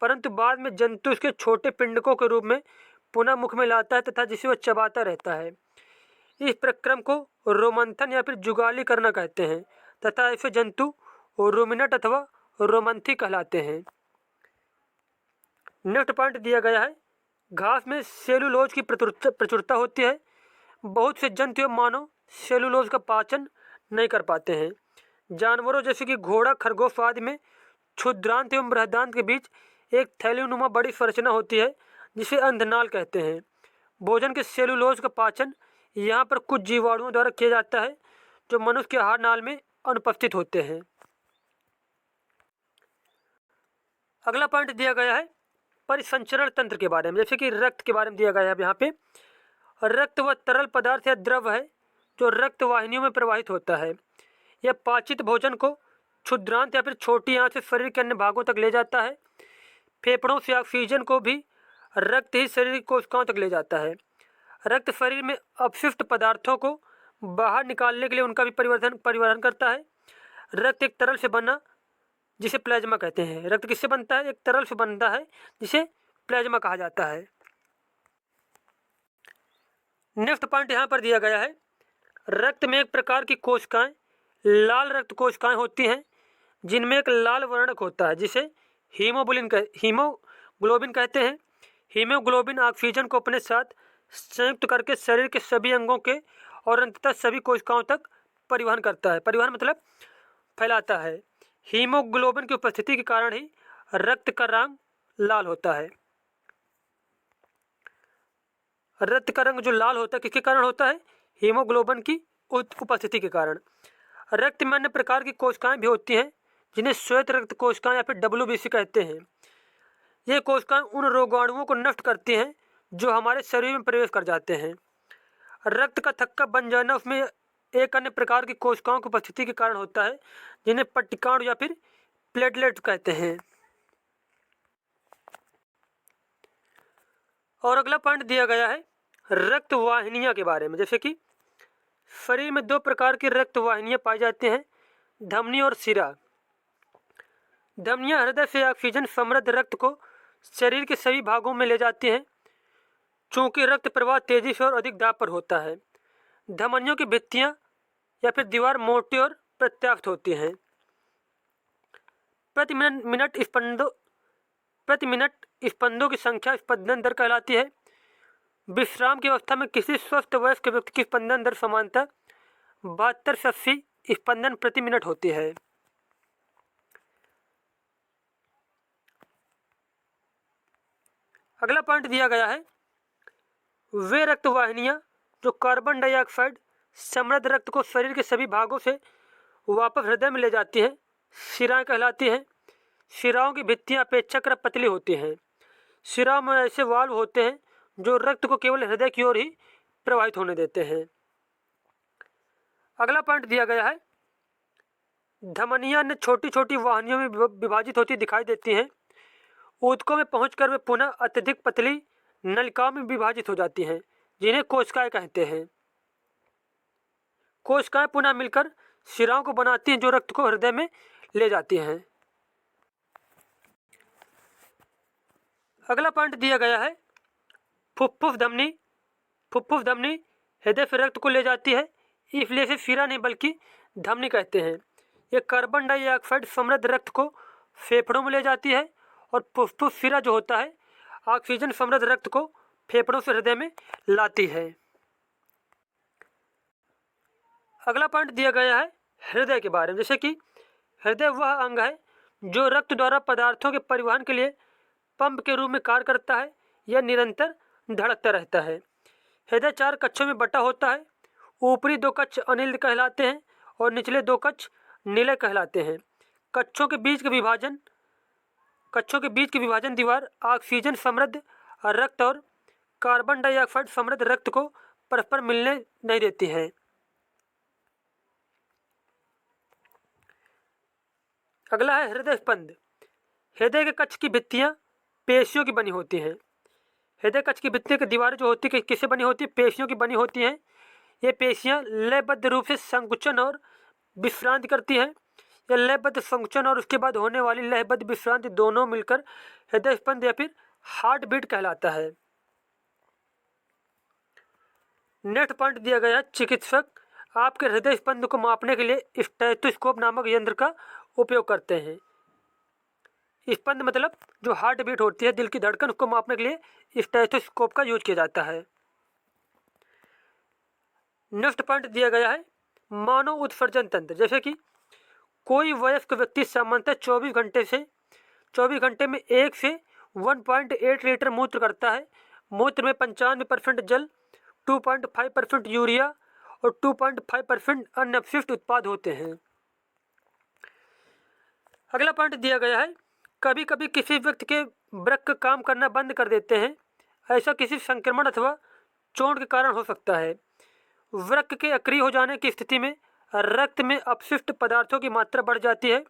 परंतु बाद में जंतु उसके छोटे पिंडकों के रूप में पुनः मुख में लाता है तथा जिसे वह चबाता रहता है। इस प्रक्रम को रोमंथन या फिर जुगाली करना कहते हैं तथा ऐसे जंतु रुमिनेंट अथवा रोमंथी कहलाते हैं। नेक्स्ट पॉइंट दिया गया है घास में सेलुलोज की प्रचुरता होती है। बहुत से जंतु एवं मानव सेलुलोज का पाचन नहीं कर पाते हैं। जानवरों जैसे कि घोड़ा, खरगोश आदि में क्षुद्रांत एवं बृहदांत के बीच एक थैलीनुमा बड़ी संरचना होती है, जिसे अंधनाल कहते हैं। भोजन के सेलुलोज का पाचन यहाँ पर कुछ जीवाणुओं द्वारा किया जाता है, जो मनुष्य के आहार नाल में अनुपस्थित होते हैं। अगला पॉइंट दिया गया है परिसंचरण तंत्र के बारे में, जैसे कि रक्त के बारे में दिया गया है। यहाँ पे रक्त वह तरल पदार्थ या द्रव है जो रक्त वाहिनियों में प्रवाहित होता है। यह पाचित भोजन को क्षुद्रांत या फिर छोटी आंत से शरीर के अन्य भागों तक ले जाता है। फेफड़ों से ऑक्सीजन को भी रक्त ही शरीर की कोशिकाओं तक ले जाता है। रक्त शरीर में अपशिष्ट पदार्थों को बाहर निकालने के लिए उनका भी परिवहन करता है। रक्त एक तरल से बना जिसे प्लाज्मा कहते हैं। रक्त किससे बनता है? एक तरल से बनता है जिसे प्लाज्मा कहा जाता है। नेक्स्ट पॉइंट यहाँ पर दिया गया है रक्त में एक प्रकार की कोशिकाएं लाल रक्त कोशिकाएं होती हैं, जिनमें एक लाल वर्णक होता है जिसे हीमोग्लोबिन कहते हैं। हीमोग्लोबिन ऑक्सीजन को अपने साथ संयुक्त करके शरीर के सभी अंगों के और अंततः सभी कोशिकाओं तक परिवहन करता है। परिवहन मतलब फैलाता है। हीमोग्लोबिन की उपस्थिति के कारण ही रक्त का रंग लाल होता है। रक्त का रंग जो लाल होता है किसके कारण होता है? हीमोग्लोबिन की उपस्थिति के कारण। रक्त में अन्य प्रकार की कोशिकाएं भी होती हैं, जिन्हें श्वेत रक्त कोशिकाएं या फिर WBC कहते हैं। ये कोशिकाएं उन रोगाणुओं को नष्ट करती हैं जो हमारे शरीर में प्रवेश कर जाते हैं। रक्त का थक्का बन जाना उसमें एक अन्य प्रकार की कोशिकाओं की उपस्थिति के कारण होता है, जिन्हें पट्टिकाणु या फिर प्लेटलेट कहते हैं। और अगला पॉइंट दिया गया है रक्त वाहिनियां के बारे में, जैसे कि शरीर में 2 प्रकार की रक्त वाहिनियां पाई जाती हैं, धमनी और शिरा। धमनियां हृदय से ऑक्सीजन समृद्ध रक्त को शरीर के सभी भागों में ले जाती हैं, चूँकि रक्त प्रवाह तेजी से और अधिक दाब पर होता है। धमनियों की भित्तियां या फिर दीवार मोटी और प्रत्यास्थ होती हैं। प्रति मिनट स्पंदों की संख्या स्पंदन दर कहलाती है। विश्राम की अवस्था में किसी स्वस्थ वयस्क व्यक्ति की स्पंदन दर सामान्यतः 72 से 80 स्पंदन प्रति मिनट होती है। अगला पॉइंट दिया गया है वे रक्त वाहिनियां जो कार्बन डाइऑक्साइड समृद्ध रक्त को शरीर के सभी भागों से वापस हृदय में ले जाती हैं, शिराएं कहलाती हैं। शिराओं की भित्तियां अपेक्षाकृत पतली होती हैं। शिराओं में ऐसे वाल्व होते हैं जो रक्त को केवल हृदय की ओर ही प्रवाहित होने देते हैं। अगला पॉइंट दिया गया है, धमनियां ने छोटी छोटी वाहिनियों में विभाजित होती दिखाई देती हैं। ऊतकों में पहुंचकर वे पुनः अत्यधिक पतली नलिकाओं में विभाजित हो जाती हैं, जिन्हें कोशिकाएं कहते हैं। कोशिकाएं पुनः मिलकर शिराओं को बनाती हैं, जो रक्त को हृदय में ले जाती हैं। अगला पॉइंट दिया गया है, फुफ्फुस धमनी। फुफ्फुस धमनी हृदय से रक्त को ले जाती है, इसलिए इसे शिरा नहीं बल्कि धमनी कहते हैं। ये कार्बन डाइऑक्साइड समृद्ध रक्त को फेफड़ों में ले जाती है और फुफ्फुस शिरा जो होता है ऑक्सीजन समृद्ध रक्त को फेफड़ों से हृदय में लाती है। अगला पॉइंट दिया गया है हृदय के बारे में, जैसे कि हृदय वह अंग है जो रक्त द्वारा पदार्थों के परिवहन के लिए पंप के रूप में कार्य करता है। यह निरंतर धड़कता रहता है। हृदय 4 कक्षों में बटा होता है। ऊपरी 2 कक्ष अनिल कहलाते हैं और निचले 2 कक्ष निलय कहलाते हैं। कक्षों के बीच के विभाजन दीवार ऑक्सीजन समृद्ध रक्त और कार्बन डाइऑक्साइड समृद्ध रक्त को परस्पर मिलने नहीं देती है। अगला है हृदय स्पंद। हृदय के कक्ष की भित्तियां पेशियों की बनी होती हैं। हृदय कक्ष की भित्तियों की दीवारें जो होती है किससे बनी होती है? पेशियों की बनी होती हैं। ये पेशियां लयबद्ध रूप से संकुचन और विश्रांति करती हैं। यह लयबद्ध संकुचन और उसके बाद होने वाली लयबद्ध विश्रांति दोनों मिलकर हृदय स्पंद या फिर हार्ट बीट कहलाता है। नेक्स्ट पॉइंट दिया गया, चिकित्सक आपके हृदय स्पंद को मापने के लिए स्टेथोस्कोप नामक यंत्र का उपयोग करते हैं। स्पंद मतलब जो हार्ट बीट होती है, दिल की धड़कन, उसको मापने के लिए स्टेथोस्कोप का यूज किया जाता है। नेक्स्ट पॉइंट दिया गया है मानव उत्सर्जन तंत्र। जैसे कि कोई वयस्क व्यक्ति सामान्यतः 24 घंटे में 1 से 1.8 लीटर मूत्र करता है। मूत्र में 95% जल, 2.5% यूरिया और 2.5% अन्य अपशिष्ट उत्पाद होते हैं। अगला पॉइंट दिया गया है, कभी कभी किसी व्यक्ति के वृक्क काम करना बंद कर देते हैं। ऐसा किसी संक्रमण अथवा चोट के कारण हो सकता है। वृक्क के अक्रिय हो जाने की स्थिति में रक्त में अपशिष्ट पदार्थों की मात्रा बढ़ जाती है।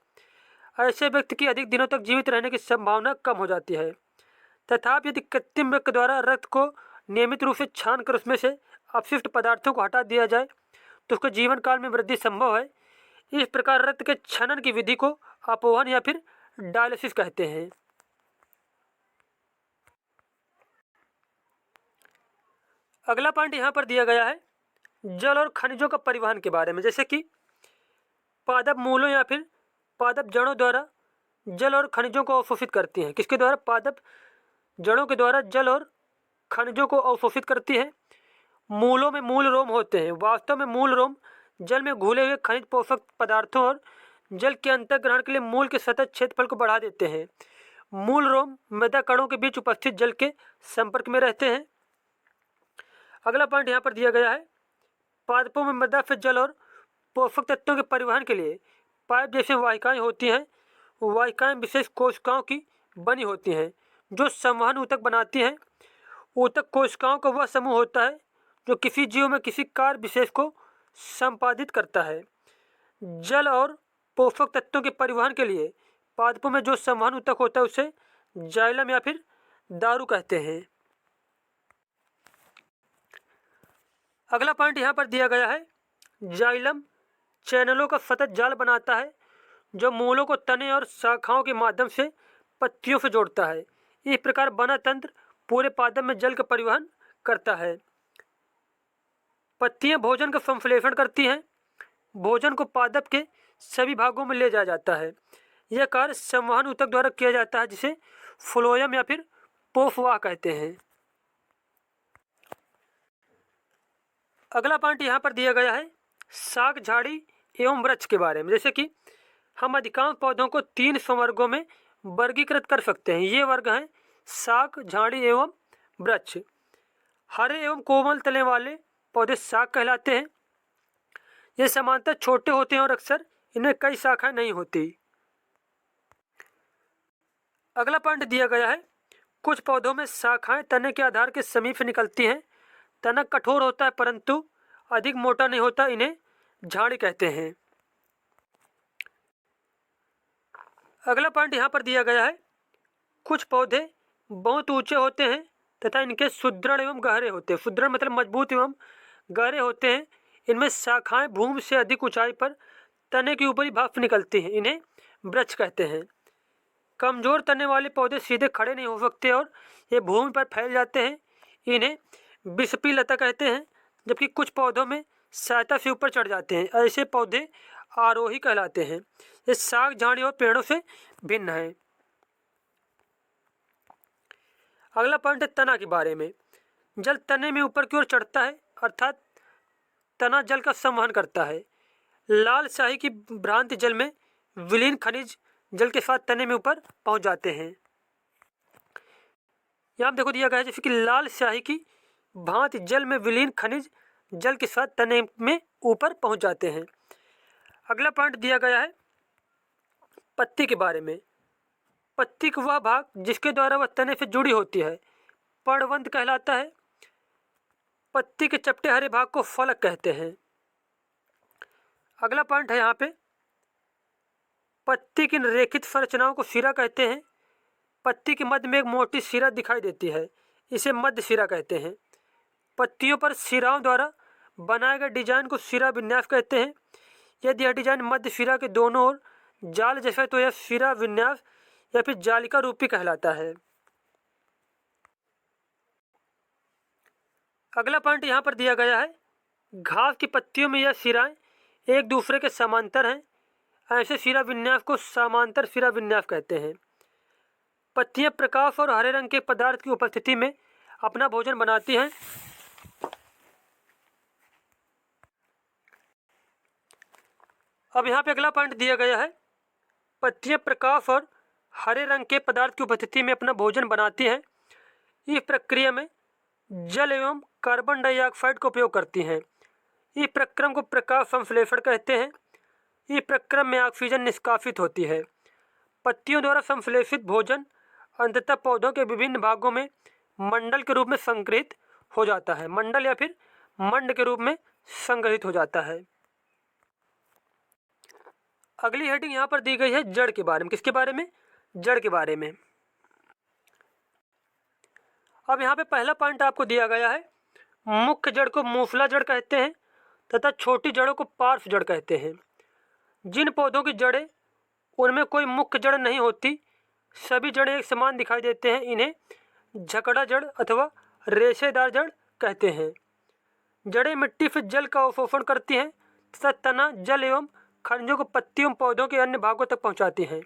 ऐसे व्यक्ति की अधिक दिनों तक जीवित रहने की संभावना कम हो जाती है। तथापि यदि कृत्रिम वृक्क द्वारा रक्त को नियमित रूप से छान कर उसमें से अपशिष्ट पदार्थों को हटा दिया जाए तो उसके जीवन काल में वृद्धि संभव है। इस प्रकार रक्त के छनन की विधि को अपोहन या फिर डायलिसिस कहते हैं। अगला पॉइंट यहाँ पर दिया गया है जल और खनिजों का परिवहन के बारे में। जैसे कि पादप मूलों या फिर पादप जड़ों द्वारा जल और खनिजों को अवशोषित करती हैं। किसके द्वारा? पादप जड़ों के द्वारा जल और खनिजों को अवशोषित करती है। मूलों में मूल रोम होते हैं। वास्तव में मूल रोम जल में घुले हुए खनिज पोषक पदार्थों और जल के अंतर्ग्रहण के लिए मूल के सतत क्षेत्रफल को बढ़ा देते हैं। मूल रोम मृदा कणों के बीच उपस्थित जल के संपर्क में रहते हैं। अगला पॉइंट यहाँ पर दिया गया है पादपों में मृदा से जल और पोषक तत्वों के परिवहन के लिए पाइप जैसी वाहिकाएं होती हैं। वाहिकाएं विशेष कोशिकाओं की बनी होती हैं जो संवहन ऊतक बनाती हैं। ऊतक कोशिकाओं का वह समूह होता है जो किसी जीव में किसी कार्य विशेष को संपादित करता है। जल और पोषक तत्वों के परिवहन के लिए पादपों में जो संवहन ऊतक होता है उसे जाइलम या फिर दारू कहते हैं। अगला पॉइंट यहाँ पर दिया गया है जाइलम चैनलों का सतत जाल बनाता है जो मूलों को तने और शाखाओं के माध्यम से पत्तियों से जोड़ता है। इस प्रकार बना तंत्र पूरे पादप में जल का परिवहन करता है। पत्तियां भोजन का संश्लेषण करती हैं। भोजन को पादप के सभी भागों में ले जाया जाता है। यह कार्य संवहन ऊतक द्वारा किया जाता है जिसे फ्लोएम या फिर पोषवाह कहते हैं। अगला पॉइंट यहाँ पर दिया गया है शाक, झाड़ी एवं वृक्ष के बारे में। जैसे कि हम अधिकांश पौधों को 3 संवर्गों में वर्गीकृत कर सकते हैं। ये वर्ग हैं शाक, झाड़ी एवं वृक्ष। हरे एवं कोमल तले वाले पौधे शाक कहलाते हैं। ये सामान्यतः छोटे होते हैं और अक्सर इनमें कई शाखाएं नहीं होती। अगला पॉइंट दिया गया है कुछ पौधों में शाखाएं तने के आधार के समीप से निकलती हैं। तना कठोर होता है परंतु अधिक मोटा नहीं होता। इन्हें झाड़ी कहते हैं। अगला पॉइंट यहाँ पर दिया गया है, कुछ पौधे बहुत ऊंचे होते हैं तथा इनके सुदृढ़ एवं गहरे होते हैं। सुदृढ़ मतलब मजबूत एवं गहरे होते हैं। इनमें शाखाएं भूमि से अधिक ऊंचाई पर तने के ऊपरी भाग से निकलती हैं। इन्हें वृक्ष कहते हैं। कमजोर तने वाले पौधे सीधे खड़े नहीं हो सकते और ये भूमि पर फैल जाते हैं। इन्हें विषपी लता कहते हैं। जबकि कुछ पौधों में सहायता से ऊपर चढ़ जाते हैं। ऐसे पौधे आरोही कहलाते हैं। ये शाक झाड़ी और पेड़ों से भिन्न है। अगला पॉइंट है तना के बारे में। जल तने में ऊपर की ओर चढ़ता है, अर्थात तना जल का संवहन करता है। लाल स्याही की भ्रांति जल में विलीन खनिज जल के साथ तने में ऊपर पहुंच जाते हैं। यहाँ देखो दिया गया है, जैसे कि लाल स्याही की भांति जल में विलीन खनिज जल के साथ तने में ऊपर पहुंच जाते हैं। अगला पॉइंट दिया गया है पत्ती के बारे में। पत्ती का वह भाग जिसके द्वारा वह तने से जुड़ी होती है पर्णवंत कहलाता है। पत्ती के चपटे हरे भाग को फलक कहते हैं। अगला पॉइंट है यहाँ पे, पत्ती की रेखित संरचनाओं को सिरा कहते हैं। पत्ती के मध्य में एक मोटी सिरा दिखाई देती है, इसे मध्य सिरा कहते हैं। पत्तियों पर सिराओं द्वारा बनाए गए डिजाइन को सिरा विन्यास कहते हैं। यदि यह डिजाइन मध्य सिरा के दोनों ओर जाल जैसा है तो यह सिरा विन्यास या फिर जालिका रूपी कहलाता है। अगला पॉइंट यहाँ पर दिया गया है, घास की पत्तियों में यह सिराएं एक दूसरे के समांतर हैं। ऐसे सिरा विन्यास को समांतर सिरा विन्यास कहते हैं। पत्तियां प्रकाश और हरे रंग के पदार्थ की उपस्थिति में अपना भोजन बनाती हैं। अब यहाँ पे अगला पॉइंट दिया गया है, पत्तियां प्रकाश और हरे रंग के पदार्थ की उपस्थिति में अपना भोजन बनाती हैं। इस प्रक्रिया में जल एवं कार्बन डाइऑक्साइड का उपयोग करती हैं। इस प्रक्रम को प्रकाश संश्लेषण कहते हैं। इस प्रक्रम में ऑक्सीजन निष्कासित होती है। पत्तियों द्वारा संश्लेषित भोजन अंततः पौधों के विभिन्न भागों में मंडल के रूप में संग्रहित हो जाता है। मंडल या फिर मंड के रूप में संग्रहित हो जाता है। अगली हेडिंग यहाँ पर दी गई है जड़ के बारे में। किसके बारे में? जड़ के बारे में। अब यहाँ पे पहला पॉइंट आपको दिया गया है, मुख्य जड़ को मूसला जड़ कहते हैं तथा छोटी जड़ों को पार्श्व जड़ कहते हैं। जिन पौधों की जड़ें उनमें कोई मुख्य जड़ नहीं होती, सभी जड़ें एक समान दिखाई देते हैं, इन्हें झकड़ा जड़ अथवा रेशेदार जड़ कहते हैं। जड़ें मिट्टी से जल का अवशोषण करती हैं तथा तना जल एवं खनिजों को पत्तियों पौधों के अन्य भागों तक पहुंचाती हैं।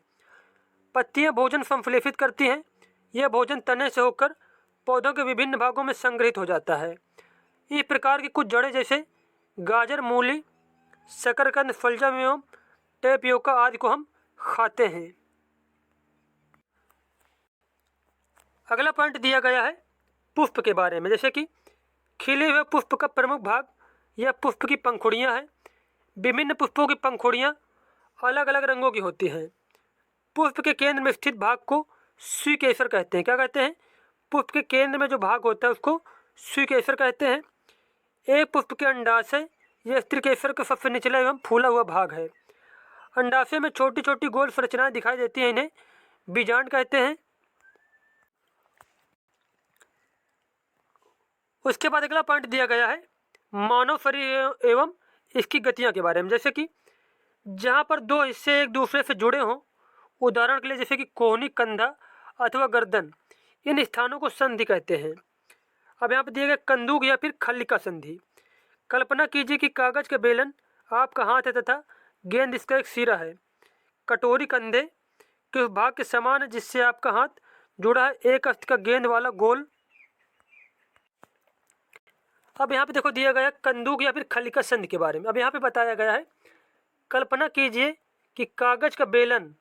पत्तियां भोजन संश्लेषित करती हैं। यह भोजन तने से होकर पौधों के विभिन्न भागों में संग्रहित हो जाता है। इस प्रकार की कुछ जड़ें जैसे गाजर, मूली, शकरकंद, फलजम एवं टेपियोका आदि को हम खाते हैं। अगला पॉइंट दिया गया है पुष्प के बारे में। जैसे कि खिले हुए पुष्प का प्रमुख भाग यह पुष्प की पंखुड़ियाँ हैं। विभिन्न पुष्पों की पंखुड़ियाँ अलग अलग रंगों की होती हैं। पुष्प के केंद्र में स्थित भाग को स्वीकेसर कहते हैं। क्या कहते हैं? पुष्प के केंद्र में जो भाग होता है उसको स्वीकेसर कहते हैं। एक पुष्प के अंडाशय यह स्त्रीकेसर का सबसे निचला एवं फूला हुआ भाग है। अंडाशय में छोटी छोटी गोल संरचनाएं दिखाई देती हैं, इन्हें बीजांड कहते हैं। उसके बाद अगला पॉइंट दिया गया है मानव शरीर एवं इसकी गतियां के बारे में। जैसे कि जहाँ पर दो हिस्से एक दूसरे से जुड़े हों, उदाहरण के लिए जैसे कि कोहनी, कंधा अथवा गर्दन, इन स्थानों को संधि कहते हैं। अब यहाँ पर दिया गया कंदूक या फिर खल्लिका संधि। कल्पना कीजिए कि कागज का बेलन आपका हाथ है तथा गेंद इसका एक सिरा है। कटोरी कंधे के उस भाग के समान है जिससे आपका हाथ जुड़ा है, एक अस्त का गेंद वाला गोल। अब यहाँ पे देखो दिया गया कंदूक या फिर खल्लिका संधि के बारे में। अब यहाँ पे बताया गया है, कल्पना कीजिए कि कागज का बेलन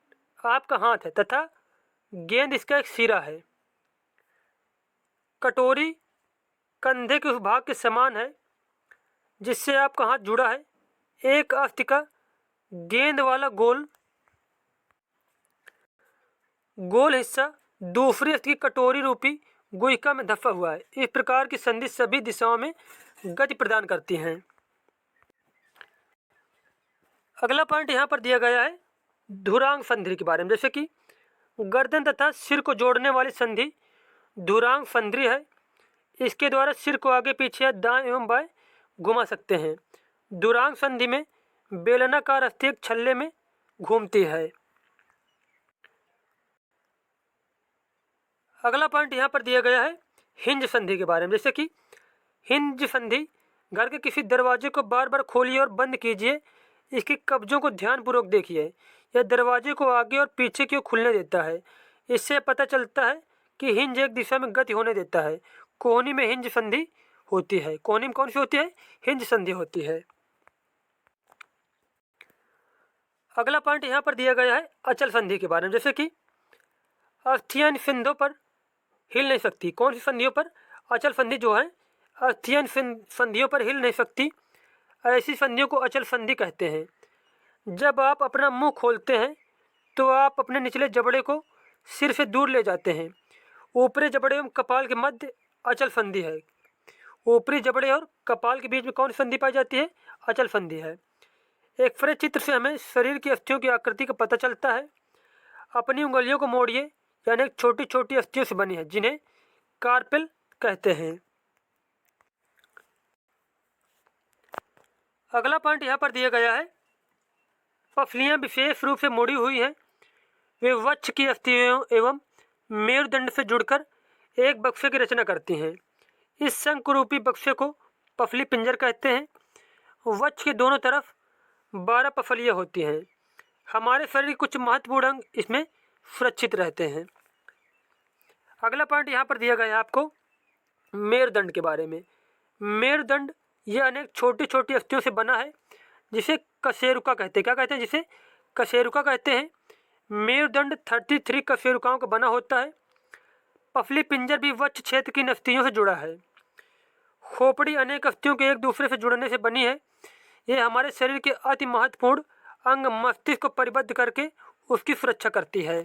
आपका हाथ है तथा गेंद इसका एक सिरा है। कटोरी कंधे के उस भाग के समान है जिससे आपका हाथ जुड़ा है, एक अस्त का गेंद वाला गोल हिस्सा दूसरी अस्त की कटोरी रूपी गुहिका में धंसा हुआ है। इस प्रकार की संधि सभी दिशाओं में गति प्रदान करती हैं। अगला पॉइंट यहाँ पर दिया गया है धुरांग संधि के बारे में, जैसे कि गर्दन तथा सिर को जोड़ने वाली संधि धुरांग संधि है। इसके द्वारा सिर को आगे पीछे दाएं एवं बाएं घुमा सकते हैं। धुरांग संधि में बेलनाकार अस्थि एक छल्ले में घूमती है। अगला पॉइंट यहाँ पर दिया गया है हिंज संधि के बारे में, जैसे कि हिंज संधि घर के किसी दरवाजे को बार बार खोलिए और बंद कीजिए। इसके कब्जों को ध्यानपूर्वक देखिए। यह दरवाजे को आगे और पीछे की ओर खुलने देता है। इससे पता चलता है कि हिंज एक दिशा में गति होने देता है। कोहनी में हिंज संधि होती है। कोहनी में कौन सी होती है? हिंज संधि होती है। अगला पॉइंट यहाँ पर दिया गया है अचल संधि के बारे में, जैसे कि अस्थियां इन संधियों पर हिल नहीं सकती। कौन सी संधियों पर? अचल संधि जो है अस्थियां इन संधियों पर हिल नहीं सकती। ऐसी संधियों को अचल संधि कहते हैं। जब आप अपना मुंह खोलते हैं तो आप अपने निचले जबड़े को सिर से दूर ले जाते हैं। ऊपरी जबड़े एवं कपाल के मध्य अचल संधि है। ऊपरी जबड़े और कपाल के बीच में कौन सी संधि पाई जाती है? अचल संधि है। एक फ्रेश चित्र से हमें शरीर की अस्थियों की आकृति का पता चलता है। अपनी उंगलियों को मोड़िए, यानी एक छोटी छोटी अस्थियों से बनी है, जिन्हें कार्पेल कहते हैं। अगला पॉइंट यहाँ पर दिया गया है पफलियाँ विशेष रूप से मुड़ी हुई हैं। वे वक्ष की अस्थियों एवं मेरुदंड से जुड़कर एक बक्से की रचना करती हैं। इस शंकुरूपी बक्से को पफली पिंजर कहते हैं। वक्ष के दोनों तरफ 12 पफलियाँ होती हैं। हमारे शरीर के कुछ महत्वपूर्ण अंग इसमें सुरक्षित रहते हैं। अगला पॉइंट यहाँ पर दिया गया है आपको मेरुदंड के बारे में। मेरुदंड यह अनेक छोटी छोटी अस्थियों से बना है, जिसे कशेरुका कहते हैं। क्या कहते हैं? जिसे कशेरुका कहते हैं। मेरुदंड 33 कशेरुकाओं का बना होता है। पफली पिंजर भी वक्ष क्षेत्र की अस्थियों से जुड़ा है। खोपड़ी अनेक अस्थियों के एक दूसरे से जुड़ने से बनी है। यह हमारे शरीर के अति महत्वपूर्ण अंग मस्तिष्क को परिबद्ध करके उसकी सुरक्षा करती है।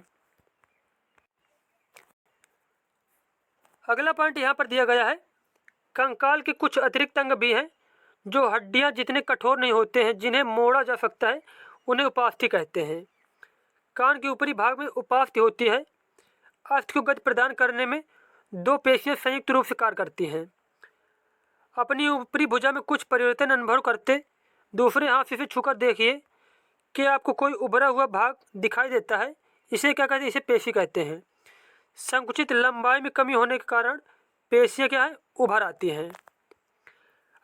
अगला पॉइंट यहाँ पर दिया गया है कंकाल के कुछ अतिरिक्त अंग भी हैं जो हड्डियाँ जितने कठोर नहीं होते हैं, जिन्हें मोड़ा जा सकता है, उन्हें उपास्थि कहते हैं। कान के ऊपरी भाग में उपास्थि होती है। अस्थि को गति प्रदान करने में 2 पेशियां संयुक्त रूप से कार्य करती हैं। अपनी ऊपरी भुजा में कुछ परिवर्तन अनुभव करते दूसरे हाथ से इसे छूकर देखिए कि आपको कोई उभरा हुआ भाग दिखाई देता है। इसे क्या कहते हैं? इसे पेशी कहते हैं। संकुचित लंबाई में कमी होने के कारण पेशियां क्या है? उभर आती हैं।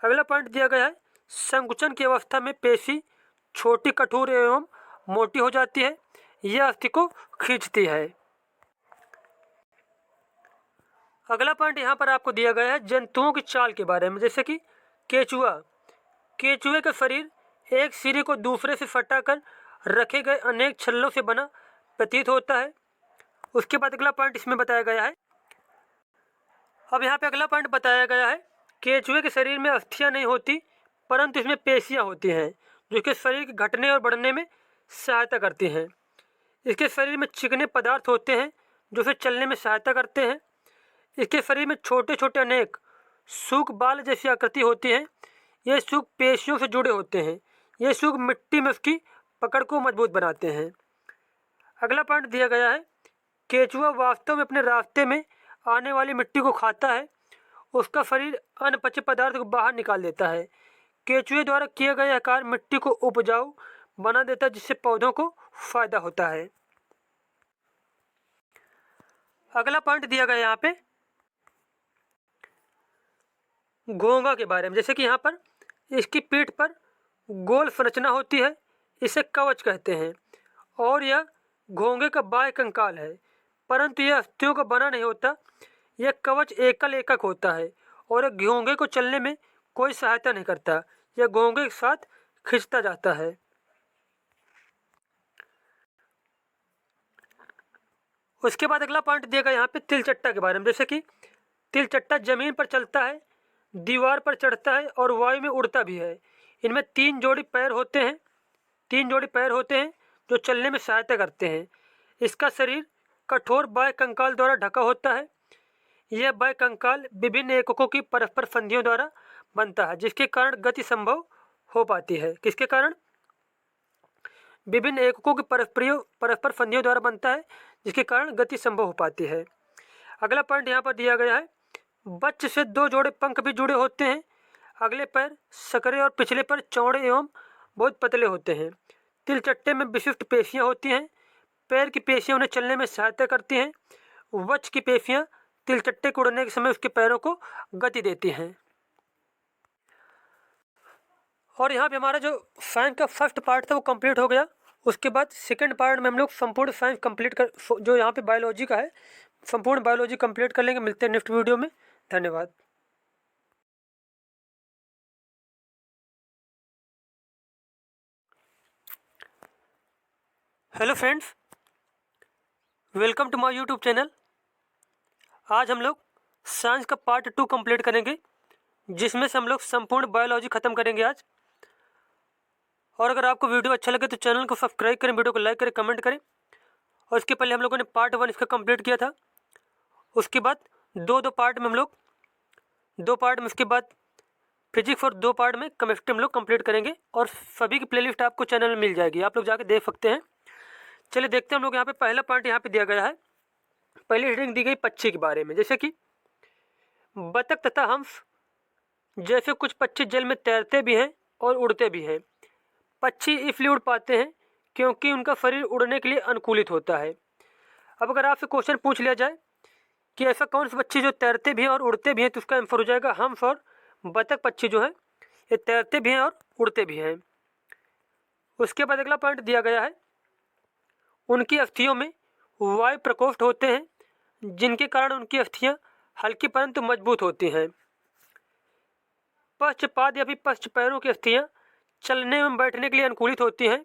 अगला पॉइंट दिया गया है संकुचन की अवस्था में पेशी छोटी, कठोर एवं मोटी हो जाती है। यह अस्थि को खींचती है। अगला पॉइंट यहाँ पर आपको दिया गया है जंतुओं की चाल के बारे में, जैसे कि केचुआ। केचुए का शरीर एक सिरे को दूसरे से सटाकर रखे गए अनेक छल्लों से बना प्रतीत होता है। उसके बाद अगला पॉइंट इसमें बताया गया है। अब यहाँ पे अगला पॉइंट बताया गया है केचुए के शरीर में अस्थियाँ नहीं होती, परंतु इसमें पेशियाँ होती हैं जो इसके शरीर के घटने और बढ़ने में सहायता करती हैं। इसके शरीर में चिकने पदार्थ होते हैं जो इसे चलने में सहायता करते हैं। इसके शरीर में छोटे छोटे अनेक सूख बाल जैसी आकृति होती है। ये सूख पेशियों से जुड़े होते हैं। ये सूख मिट्टी में उसकी पकड़ को मजबूत बनाते हैं। अगला पॉइंट दिया गया है केचुआ वास्तव में अपने रास्ते में आने वाली मिट्टी को खाता है। उसका शरीर अनपचे पदार्थ को बाहर निकाल देता है। केचुए द्वारा किया गया यह कार्य मिट्टी को उपजाऊ बना देता है, जिससे पौधों को फायदा होता है। अगला पॉइंट दिया गया यहाँ पे घोंघा के बारे में, जैसे कि यहाँ पर इसकी पीठ पर गोल संरचना होती है। इसे कवच कहते हैं और यह घोंघे का बाह्य कंकाल है, परंतु यह अस्थियों का बना नहीं होता। यह कवच एकल एकक होता है और यह घोंघे को चलने में कोई सहायता नहीं करता। यह घोंघे के साथ खिंचता जाता है। उसके बाद अगला पॉइंट दिया गया यहाँ पे तिलचट्टा के बारे में, जैसे कि तिलचट्टा जमीन पर चलता है, दीवार पर चढ़ता है और वायु में उड़ता भी है। इनमें 3 जोड़ी पैर होते हैं। 3 जोड़ी पैर होते हैं जो चलने में सहायता करते हैं। इसका शरीर कठोर बाह्य कंकाल द्वारा ढका होता है। यह बाह्य कंकाल विभिन्न एककों की परस्पर संधियों द्वारा बनता है, जिसके कारण गति संभव हो पाती है। किसके कारण? विभिन्न एककों के परस्पर संधियों द्वारा बनता है, जिसके कारण गति संभव हो पाती है। अगला पॉइंट यहाँ पर दिया गया है, बच्च से 2 जोड़े पंख भी जुड़े होते हैं। अगले पैर सकरे और पिछले पैर चौड़े एवं बहुत पतले होते हैं। तिलचट्टे में विशिष्ट पेशियां होती हैं। पैर की पेशियां उन्हें चलने में सहायता करती हैं। वक्ष की पेशियां तिलचट्टे को उड़ने के समय उसके पैरों को गति देती हैं। और यहाँ पे हमारा जो साइंस का फर्स्ट पार्ट था वो कंप्लीट हो गया। उसके बाद सेकंड पार्ट में हम लोग संपूर्ण साइंस कंप्लीट कर, जो यहाँ पे बायोलॉजी का है, संपूर्ण बायोलॉजी कंप्लीट कर लेंगे। मिलते हैं नेक्स्ट वीडियो में। धन्यवाद। Hello friends, welcome to my YouTube channel. आज हम लोग साइंस का पार्ट 2 कंप्लीट करेंगे, जिसमें से हम लोग संपूर्ण बायोलॉजी ख़त्म करेंगे आज। और अगर आपको वीडियो अच्छा लगे तो चैनल को सब्सक्राइब करें, वीडियो को लाइक करें, कमेंट करें। और इसके पहले हम लोगों ने पार्ट 1 इसका कंप्लीट किया था। उसके बाद दो पार्ट में हम लोग 2 पार्ट में, उसके बाद फिजिक्स और 2 पार्ट में केमिस्ट्री हम लोग कंप्लीट करेंगे। और सभी की प्लेलिस्ट आपको चैनल में मिल जाएगी, आप लोग जाके देख सकते हैं। चलिए देखते हैं हम लोग। यहाँ पे पहला पार्ट यहाँ पे दिया गया है। पहली हेडिंग दी गई पक्षी के बारे में, जैसे कि बतख तथा हंस जैसे कुछ पक्षी जल में तैरते भी हैं और उड़ते भी हैं। पक्षी इसलिए उड़ पाते हैं क्योंकि उनका शरीर उड़ने के लिए अनुकूलित होता है। अब अगर आपसे क्वेश्चन पूछ लिया जाए कि ऐसा कौन सा पक्षी जो तैरते भी हैं और उड़ते भी हैं, तो उसका आंसर हो जाएगा हंस और बतख पक्षी जो है ये तैरते भी हैं और उड़ते भी हैं। उसके बाद अगला पॉइंट दिया गया है, उनकी अस्थियों में वायु प्रकोष्ठ होते हैं, जिनके कारण उनकी अस्थियां हल्की परंतु मजबूत होती हैं। पश्चपाद या फिर पश्च पैरों की अस्थियां चलने एवं बैठने के लिए अनुकूलित होती हैं।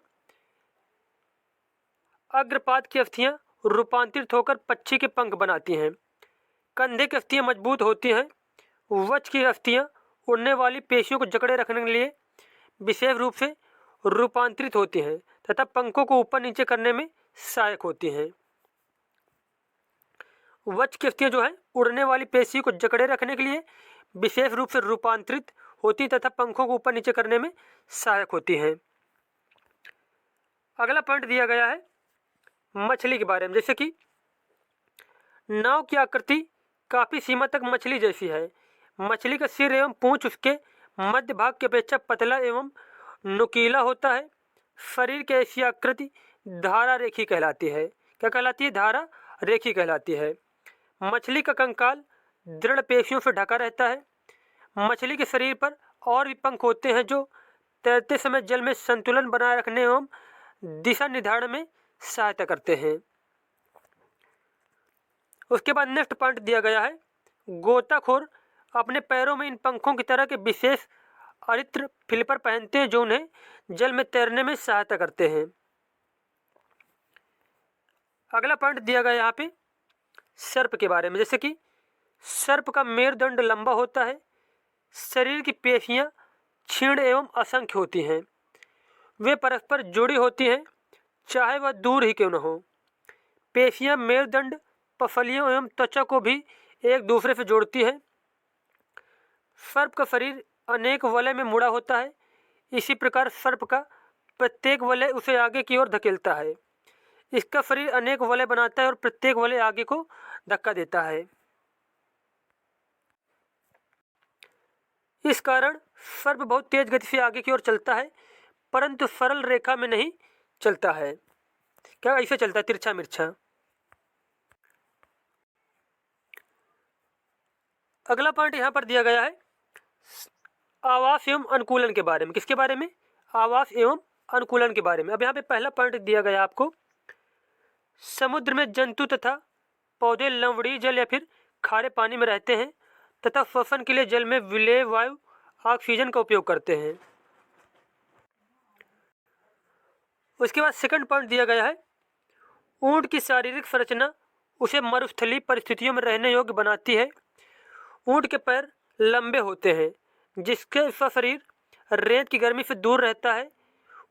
अग्रपाद की अस्थियां रूपांतरित होकर पक्षी के पंख बनाती हैं। कंधे की अस्थियां मजबूत होती हैं। वक्ष की अस्थियां उड़ने वाली पेशियों को जकड़े रखने के लिए विशेष रूप से रूपांतरित होती हैं तथा पंखों को ऊपर नीचे करने में सहायक होती हैं। वक्ष की अस्थियां जो है उड़ने वाली पेशी को जकड़े रखने के लिए विशेष रूप से रूपांतरित होती तथा पंखों को ऊपर नीचे करने में सहायक होती हैं। अगला पॉइंट दिया गया है मछली के बारे में, जैसे कि नाव की आकृति काफी सीमा तक मछली जैसी है। मछली का सिर एवं पूंछ उसके मध्य भाग की अपेक्षा पतला एवं नुकीला होता है। शरीर की ऐसी आकृति धारा रेखी कहलाती है। क्या कहलाती है? धारा रेखी कहलाती है। मछली का कंकाल दृढ़ पेशियों से ढका रहता है। मछली के शरीर पर और भी पंख होते हैं जो तैरते समय जल में संतुलन बनाए रखने एवं दिशा निर्धारण में सहायता करते हैं। उसके बाद नेक्स्ट पॉइंट दिया गया है, गोताखोर अपने पैरों में इन पंखों की तरह के विशेष अरित्र फिलिपर पहनते हैं जो उन्हें जल में तैरने में सहायता करते हैं। अगला पॉइंट दिया गया यहाँ पे सर्प के बारे में, जैसे कि सर्प का मेरुदंड लंबा होता है। शरीर की पेशियां क्षीण एवं असंख्य होती हैं। वे परस्पर जुड़ी होती हैं, चाहे वह दूर ही क्यों न हो। पेशियां मेरुदंड, पसलियों एवं त्वचा को भी एक दूसरे से जोड़ती है। सर्प का शरीर अनेक वलय में मुड़ा होता है। इसी प्रकार सर्प का प्रत्येक वलय उसे आगे की ओर धकेलता है। इसका शरीर अनेक वलय बनाता है और प्रत्येक वलय आगे को धक्का देता है। इस कारण सर्प बहुत तेज गति से आगे की ओर चलता है, परंतु सरल रेखा में नहीं चलता है। क्या ऐसे चलता है? तिरछा मिर्छा। अगला पॉइंट यहाँ पर दिया गया है आवास एवं अनुकूलन के बारे में। किसके बारे में? आवास एवं अनुकूलन के बारे में। अब यहाँ पे पहला पॉइंट दिया गया आपको, समुद्र में जंतु तथा पौधे लवणीय जल या फिर खारे पानी में रहते हैं तथा श्वसन के लिए जल में विलेय वायु ऑक्सीजन का उपयोग करते हैं। उसके बाद सेकंड पॉइंट दिया गया है, ऊंट की शारीरिक संरचना उसे मरुस्थलीय परिस्थितियों में रहने योग्य बनाती है। ऊंट के पैर लंबे होते हैं, जिसके शरीर रेत की गर्मी से दूर रहता है।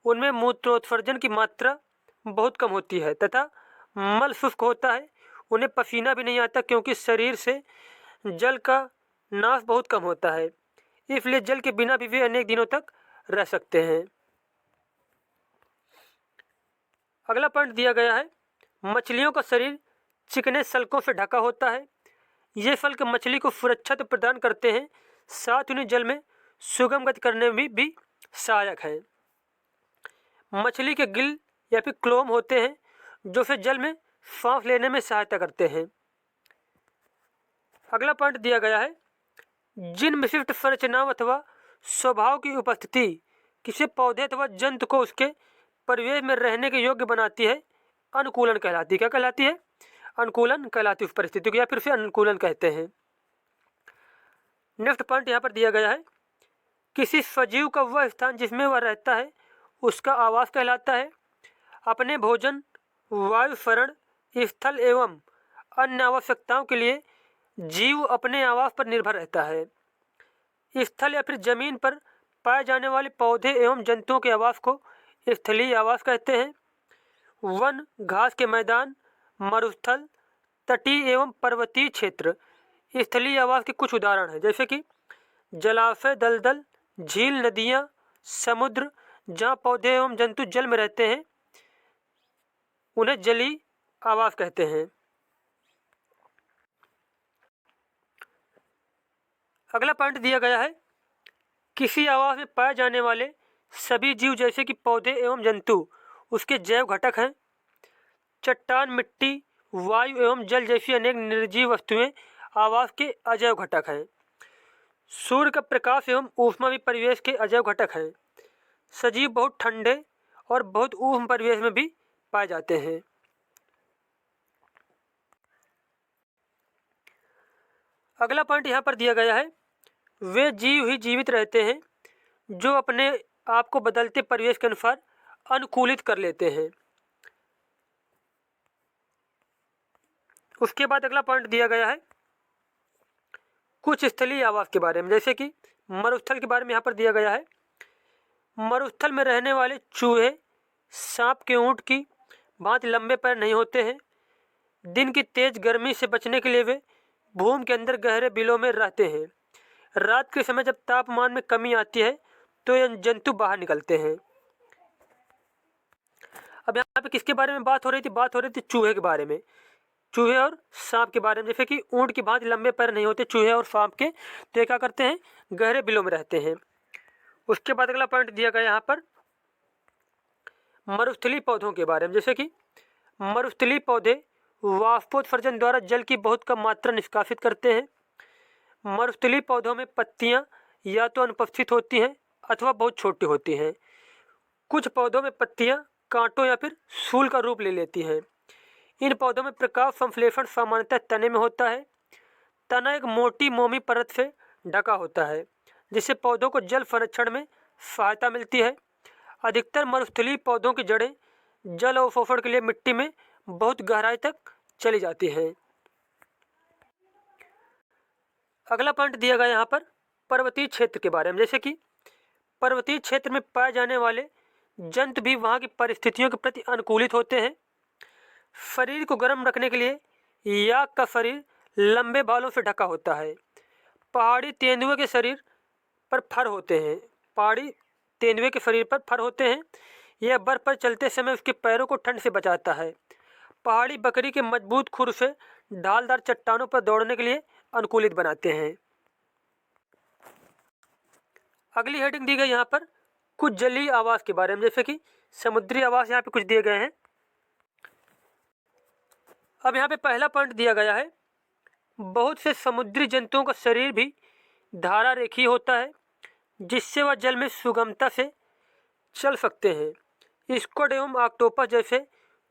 उनमें मूत्रोत्सर्जन की मात्रा बहुत कम होती है तथा मल शुष्क होता है। उन्हें पसीना भी नहीं आता क्योंकि शरीर से जल का नाश बहुत कम होता है, इसलिए जल के बिना भी वे अनेक दिनों तक रह सकते हैं। अगला पॉइंट दिया गया है, मछलियों का शरीर चिकने सल्कों से ढका होता है। ये सल्क मछली को सुरक्षा तो प्रदान करते हैं, साथ उन्हें जल में सुगम गति करने में भी सहायक हैं। मछली के गिल या फिर क्लोम होते हैं जो फिर जल में सांस लेने में सहायता करते हैं। अगला पॉइंट दिया गया है, जिन विशिष्ट संरचनाओं अथवा स्वभाव की उपस्थिति किसी पौधे अथवा जंतु को उसके परिवेश में रहने के योग्य बनाती है, अनुकूलन कहलाती है। क्या कहलाती है? अनुकूलन कहलाती है उस परिस्थिति को, या फिर उसे अनुकूलन कहते हैं। नेक्स्ट पॉइंट यहाँ पर दिया गया है, किसी सजीव का वह स्थान जिसमें वह रहता है उसका आवास कहलाता है। अपने भोजन, वायु, शरण स्थल एवं अन्य आवश्यकताओं के लिए जीव अपने आवास पर निर्भर रहता है। स्थल या फिर जमीन पर पाए जाने वाले पौधे एवं जंतुओं के आवास को स्थलीय आवास कहते हैं। वन, घास के मैदान, मरुस्थल, तटीय एवं पर्वतीय क्षेत्र स्थलीय आवास के कुछ उदाहरण हैं, जैसे कि जलाशय, दलदल, झील, नदियाँ, समुद्र, जहाँ पौधे एवं जंतु जल में रहते हैं उन्हें जलीय आवास कहते हैं। अगला पॉइंट दिया गया है, किसी आवास में पाए जाने वाले सभी जीव जैसे कि पौधे एवं जंतु उसके जैव घटक हैं। चट्टान, मिट्टी, वायु एवं जल जैसी अनेक निर्जीव वस्तुएं आवास के अजैव घटक हैं। सूर्य का प्रकाश एवं ऊष्मा भी परिवेश के अजैव घटक हैं। सजीव बहुत ठंडे और बहुत ऊष्म परिवेश में भी पाए जाते हैं। अगला पॉइंट यहाँ पर दिया गया है, वे जीव ही जीवित रहते हैं जो अपने आप को बदलते परिवेश के अनुसार अनुकूलित कर लेते हैं। उसके बाद अगला पॉइंट दिया गया है कुछ स्थलीय आवास के बारे में, जैसे कि मरुस्थल के बारे में यहाँ पर दिया गया है। मरुस्थल में रहने वाले चूहे सांप के ऊँट की भांति लंबे पैर नहीं होते हैं। दिन की तेज गर्मी से बचने के लिए वे भूमि के अंदर गहरे बिलों में रहते हैं। रात के समय जब तापमान में कमी आती है तो ये जंतु बाहर निकलते हैं। अब यहाँ पे किसके बारे में बात हो रही थी? बात हो रही थी चूहे के बारे में, चूहे और सांप के बारे में। जैसे कि ऊँट की भांति लंबे पैर नहीं होते चूहे और सांप के, तो ये क्या करते हैं? गहरे बिलों में रहते हैं। उसके बाद अगला पॉइंट दिया गया यहाँ पर मरुस्थलीय पौधों के बारे में, जैसे कि मरुस्थलीय पौधे वाष्पोत्सर्जन द्वारा जल की बहुत कम मात्रा निष्कासित करते हैं। मरुस्थलीय पौधों में पत्तियां या तो अनुपस्थित होती हैं अथवा बहुत छोटी होती हैं। कुछ पौधों में पत्तियां कांटों या फिर सूल का रूप ले लेती हैं। इन पौधों में प्रकाश संश्लेषण सामान्यतः तने में होता है। तना एक मोटी मोमी परत से ढका होता है जिससे पौधों को जल संरक्षण में सहायता मिलती है। अधिकतर मरुस्थलीय पौधों की जड़ें जल अवशोषण के लिए मिट्टी में बहुत गहराई तक चली जाती हैं। अगला पॉइंट दिया गया यहाँ पर पर्वतीय क्षेत्र के बारे में, जैसे कि पर्वतीय क्षेत्र में पाए जाने वाले जंतु भी वहाँ की परिस्थितियों के प्रति अनुकूलित होते हैं। शरीर को गर्म रखने के लिए याक का शरीर लंबे बालों से ढका होता है। पहाड़ी तेंदुए के शरीर पर फर होते हैं। पहाड़ी तेंदुए के शरीर पर फर होते हैं। यह बर्फ पर चलते समय उसके पैरों को ठंड से बचाता है। पहाड़ी बकरी के मजबूत खुर से ढालदार चट्टानों पर दौड़ने के लिए अनुकूलित बनाते हैं। अगली हेडिंग दी गई यहाँ पर कुछ जलीय आवास के बारे में, जैसे कि समुद्री आवास यहाँ पे कुछ दिए गए हैं। अब यहाँ पे पहला पॉइंट दिया गया है, बहुत से समुद्री जंतुओं का शरीर भी धारा रेखीय होता है जिससे वह जल में सुगमता से चल सकते हैं। स्क्विड एवं ऑक्टोपस जैसे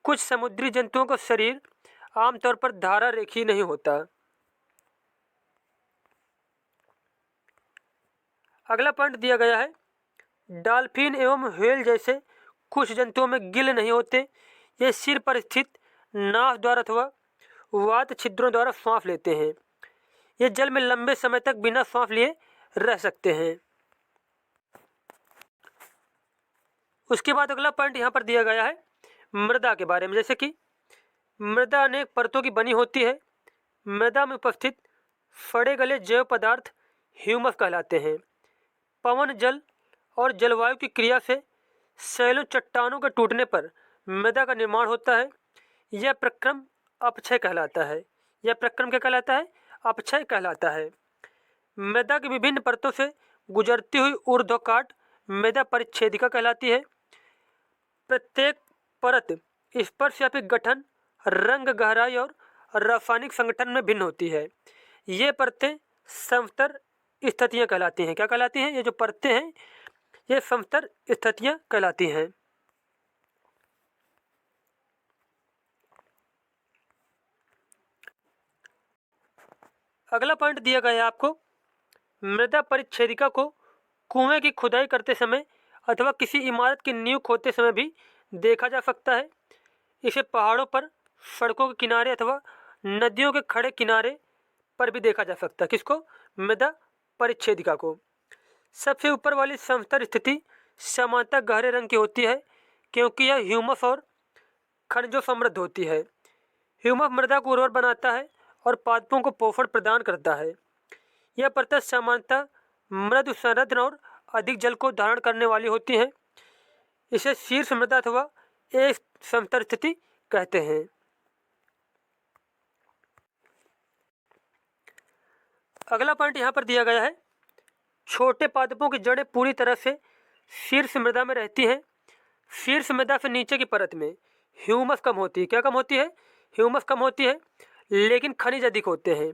कुछ समुद्री जंतुओं का शरीर आमतौर पर धारा रेखीय नहीं होता। अगला पॉइंट दिया गया है, डॉल्फिन एवं व्हेल जैसे कुछ जंतुओं में गिल नहीं होते। ये सिर पर स्थित नाभ द्वारा अथवा वात छिद्रों द्वारा सांस लेते हैं। ये जल में लंबे समय तक बिना सांस लिए रह सकते हैं। उसके बाद अगला पॉइंट यहाँ पर दिया गया है मृदा के बारे में, जैसे कि मृदा अनेक परतों की बनी होती है। मृदा में उपस्थित सड़े गले जैव पदार्थ ह्यूमस कहलाते हैं। पवन, जल और जलवायु की क्रिया से शैलों, चट्टानों के टूटने पर मृदा का निर्माण होता है। यह प्रक्रम अपक्षय कहलाता है। यह प्रक्रम क्या कहलाता है? अपक्षय कहलाता है। मृदा की विभिन्न परतों से गुजरती हुई ऊर्ध्वकाट मृदा परिच्छेदिका कहलाती है। प्रत्येक परत स्पर्श या फिर गठन, रंग, गहराई और रासायनिक संगठन में भिन्न होती है। ये परतें समस्तर स्थितियाँ कहलाती हैं। क्या कहलाती हैं? ये जो परतें हैं ये समस्तर स्थितियाँ कहलाती हैं। अगला पॉइंट दिया गया है आपको, मृदा परिच्छेदिका को कुएं की खुदाई करते समय अथवा किसी इमारत की नींव खोदते समय भी देखा जा सकता है। इसे पहाड़ों पर, सड़कों के किनारे अथवा नदियों के खड़े किनारे पर भी देखा जा सकता है। किसको? मृदा परिच्छेदिका को। सबसे ऊपर वाली समस्तर स्थिति सामान्यतः गहरे रंग की होती है क्योंकि यह ह्यूमस और खनिजों समृद्ध होती है। ह्यूमस मृदा को उर्वर बनाता है और पादपों को पोषण प्रदान करता है। यह परतें सामान्यतः मृदु संरचना और अधिक जल को धारण करने वाली होती हैं। इसे शीर्ष मृदा अथवा एक समस्तर स्थिति कहते हैं। अगला पॉइंट यहाँ पर दिया गया है, छोटे पादपों की जड़ें पूरी तरह से शीर्ष मृदा में रहती हैं। शीर्ष मृदा से नीचे की परत में ह्यूमस कम होती है। क्या कम होती है? ह्यूमस कम होती है, लेकिन खनिज अधिक होते हैं।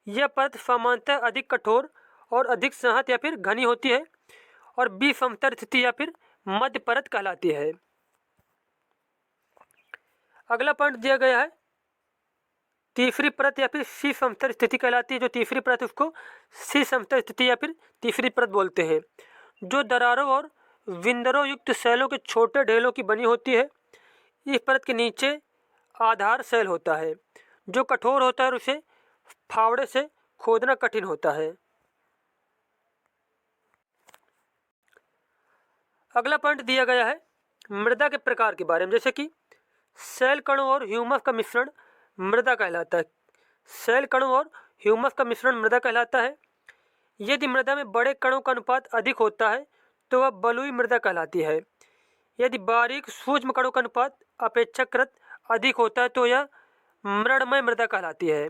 यह परत सामान्यतः अधिक कठोर और अधिक संहत या फिर घनी होती है और विसमतर स्थिति या फिर मध्य परत कहलाती है। अगला पॉइंट दिया गया है, तीसरी परत या फिर सी समस्तर स्थिति कहलाती है। जो तीसरी परत उसको सी समस्तर स्थिति या फिर तीसरी परत बोलते हैं, जो दरारों और विंदरों युक्त सेलों के छोटे ढेलों की बनी होती है। इस परत के नीचे आधार सेल होता है जो कठोर होता है और उसे फावड़े से खोदना कठिन होता है। अगला पॉइंट दिया गया है मृदा के प्रकार के बारे में, जैसे कि सेल कणों और ह्यूमस का मिश्रण मृदा कहलाता है। सेल कणों और ह्यूमस का मिश्रण मृदा कहलाता है। यदि मृदा में बड़े कणों का अनुपात अधिक होता है तो वह बलुई मृदा कहलाती है। यदि बारीक सूक्ष्म कणों का अनुपात अपेक्षाकृत अधिक होता है तो यह मृणमय मृदा कहलाती है।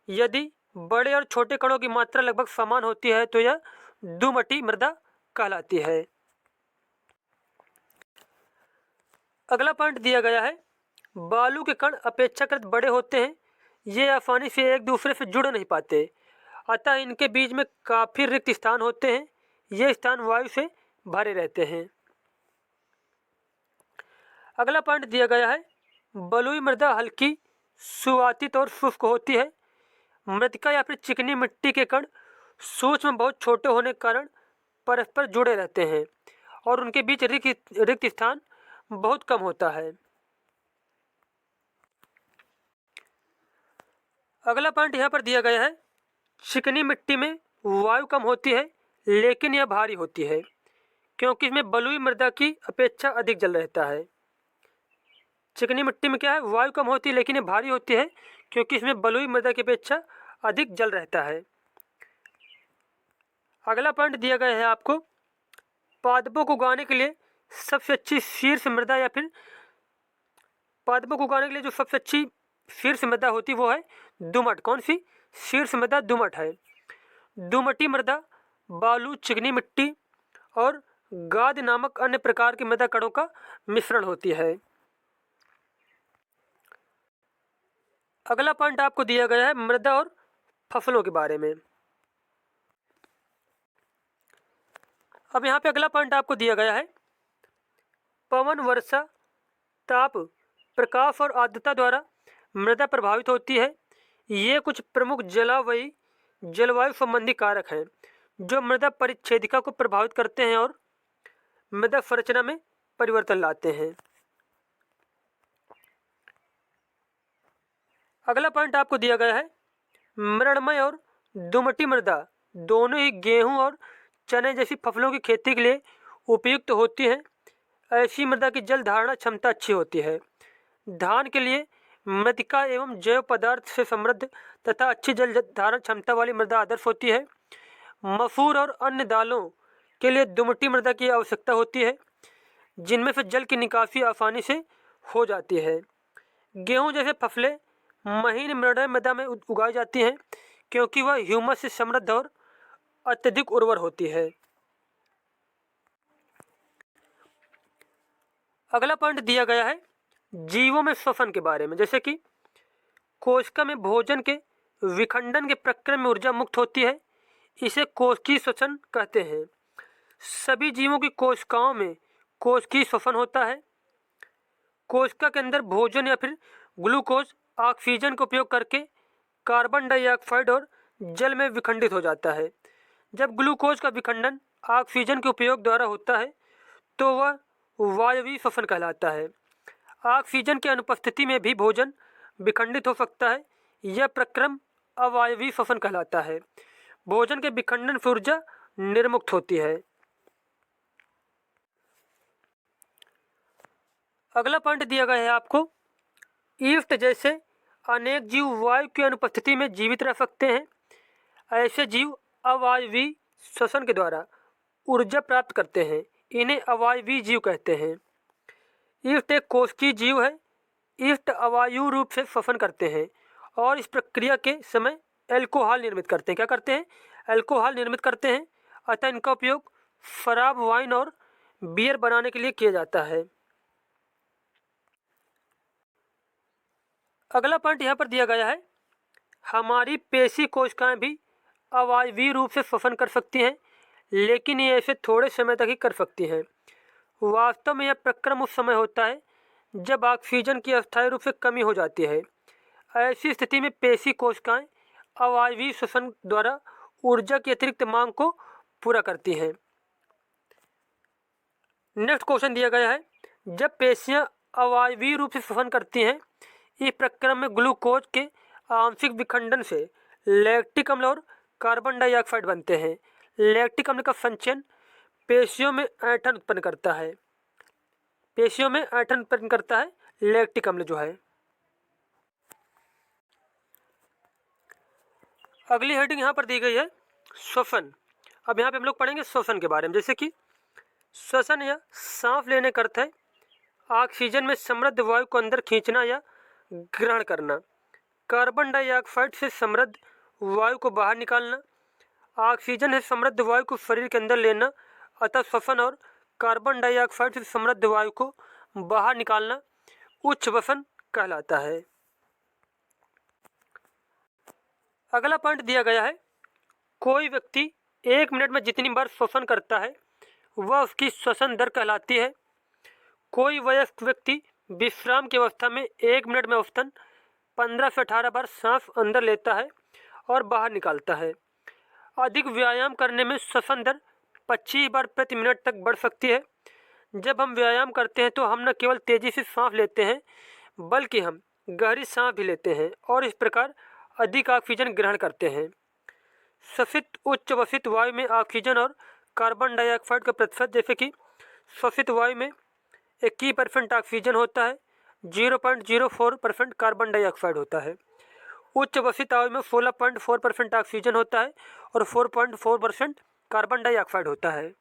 यदि बड़े और छोटे कणों की मात्रा लगभग समान होती है तो यह दुमटी मृदा कहलाती है। अगला पॉइंट दिया गया है, बालू के कण अपेक्षाकृत बड़े होते हैं। ये आसानी से एक दूसरे से जुड़ नहीं पाते, अतः इनके बीच में काफ़ी रिक्त स्थान होते हैं। ये स्थान वायु से भरे रहते हैं। अगला पॉइंट दिया गया है, बलुई मृदा हल्की, सुवातित और शुष्क होती है। मृतिका या फिर चिकनी मिट्टी के कण सूक्ष्म बहुत छोटे होने के कारण परस्पर जुड़े रहते हैं और उनके बीच रिक्त स्थान बहुत कम होता है। अगला पॉइंट यहाँ पर दिया गया है, चिकनी मिट्टी में वायु कम होती है लेकिन यह भारी होती है क्योंकि इसमें बलुई मृदा की अपेक्षा अधिक जल रहता है। चिकनी मिट्टी में क्या है? वायु कम होती है लेकिन ये भारी होती है क्योंकि इसमें बलुई मृदा की अपेक्षा अधिक जल रहता है। अगला पॉइंट दिया गया है आपको, पादपों को उगाने के लिए सबसे अच्छी शीर्ष मृदा या फिर पादपों को उगाने के लिए जो सबसे अच्छी शीर्ष मृदा होती है वो है दोमट। कौन सी शीर्ष मृदा? दोमट है। दोमटी मृदा बालू, चिकनी मिट्टी और गाद नामक अन्य प्रकार की मृदा कणों का मिश्रण होती है। अगला पॉइंट आपको दिया गया है मृदा और फसलों के बारे में। अब यहाँ पे अगला पॉइंट आपको दिया गया है, पवन, वर्षा, ताप, प्रकाश और आर्द्रता द्वारा मृदा प्रभावित होती है। ये कुछ प्रमुख जलवायु संबंधी कारक हैं जो मृदा परिच्छेदिका को प्रभावित करते हैं और मृदा संरचना में परिवर्तन लाते हैं। अगला पॉइंट आपको दिया गया है, मृणमय और दोमटी मृदा दोनों ही गेहूं और चने जैसी फसलों की खेती के लिए उपयुक्त होती हैं। ऐसी मृदा की जल धारणा क्षमता अच्छी होती है। धान के लिए मृतिका एवं जैव पदार्थ से समृद्ध तथा अच्छी जल धारण क्षमता वाली मृदा आदर्श होती है। मसूर और अन्य दालों के लिए दोमटी मृदा की आवश्यकता होती है। जिनमें से जल की निकासी आसानी से हो जाती है। गेहूं जैसे फसलें महीन मृदा में उगाई जाती हैं क्योंकि वह ह्यूमस से समृद्ध और अत्यधिक उर्वर होती है। अगला पॉइंट दिया गया है जीवों में श्वसन के बारे में, जैसे कि कोशिका में भोजन के विखंडन के प्रक्रिया में ऊर्जा मुक्त होती है, इसे कोशिकीय श्वसन कहते हैं। सभी जीवों की कोशिकाओं में कोशिकीय श्वसन होता है। कोशिका के अंदर भोजन या फिर ग्लूकोज ऑक्सीजन का उपयोग करके कार्बन डाइऑक्साइड और जल में विखंडित हो जाता है। जब ग्लूकोज का विखंडन ऑक्सीजन के उपयोग द्वारा होता है तो वह वायवीय श्वसन कहलाता है। ऑक्सीजन की अनुपस्थिति में भी भोजन विखंडित हो सकता है। यह प्रक्रम अवायवीय श्वसन कहलाता है। भोजन के विखंडन से ऊर्जा निर्मुक्त होती है। अगला पॉइंट दिया गया है आपको, ईस्ट जैसे अनेक जीव वायु की अनुपस्थिति में जीवित रह सकते हैं। ऐसे जीव अवायवीय श्वसन के द्वारा ऊर्जा प्राप्त करते हैं, इन्हें अवायवीय जीव कहते हैं। ईस्ट एक कोशिकीय जीव है। ईस्ट अवायु रूप से श्वसन करते हैं और इस प्रक्रिया के समय एल्कोहल निर्मित करते हैं। क्या करते हैं? एल्कोहल निर्मित करते हैं। अतः इनका उपयोग शराब, वाइन और बियर बनाने के लिए किया जाता है। अगला पॉइंट यहाँ पर दिया गया है, हमारी पेशी कोशिकाएं भी अवायवीय रूप से श्वसन कर सकती हैं, लेकिन ये ऐसे थोड़े समय तक ही कर सकती हैं। वास्तव में यह प्रक्रम उस समय होता है जब ऑक्सीजन की अस्थायी रूप से कमी हो जाती है। ऐसी स्थिति में पेशी कोशिकाएं अवायवीय श्वसन द्वारा ऊर्जा की अतिरिक्त मांग को पूरा करती हैं। नेक्स्ट क्वेश्चन दिया गया है, जब पेशियां अवायवीय रूप से श्वसन करती हैं, इस प्रक्रम में ग्लूकोज के आंशिक विखंडन से लैक्टिक अम्ल और कार्बन डाइऑक्साइड बनते हैं। लैक्टिक अम्ल का संचयन पेशियों में ऐंठन उत्पन्न करता है। पेशियों में ऐंठन उत्पन्न करता है लैक्टिक अम्ल जो है। अगली हेडिंग यहाँ पर दी गई है श्वसन। अब यहाँ पे हम लोग पढ़ेंगे श्वसन के बारे में, जैसे कि श्वसन या सांस लेने का अर्थ है ऑक्सीजन में समृद्ध वायु को अंदर खींचना या ग्रहण करना। कार्बन डाइऑक्साइड से समृद्ध वायु को बाहर निकालना। ऑक्सीजन से समृद्ध वायु को शरीर के अंदर लेना, अतः श्वसन और कार्बन डाइऑक्साइड से समृद्ध वायु को बाहर निकालना उच्च श्वसन कहलाता है। अगला पॉइंट दिया गया है, कोई व्यक्ति 1 मिनट में जितनी बार श्वसन करता है वह उसकी श्वसन दर कहलाती है। कोई वयस्क व्यक्ति विश्राम की अवस्था में 1 मिनट में औसतन 15 से 18 बार सांस अंदर लेता है और बाहर निकालता है। अधिक व्यायाम करने में श्वसन दर 25 बार प्रति मिनट तक बढ़ सकती है। जब हम व्यायाम करते हैं तो हम न केवल तेज़ी से सांस लेते हैं बल्कि हम गहरी सांस भी लेते हैं और इस प्रकार अधिक ऑक्सीजन ग्रहण करते हैं। श्वसित उच्च वसित वायु में ऑक्सीजन और कार्बन डाइऑक्साइड का प्रतिशत, जैसे कि श्वसित वायु में 21% ऑक्सीजन होता है, 0.04% कार्बन डाइऑक्साइड होता है। उच्च वसित वायु में 16.4% ऑक्सीजन होता है और 4.4% कार्बन डाइऑक्साइड होता है।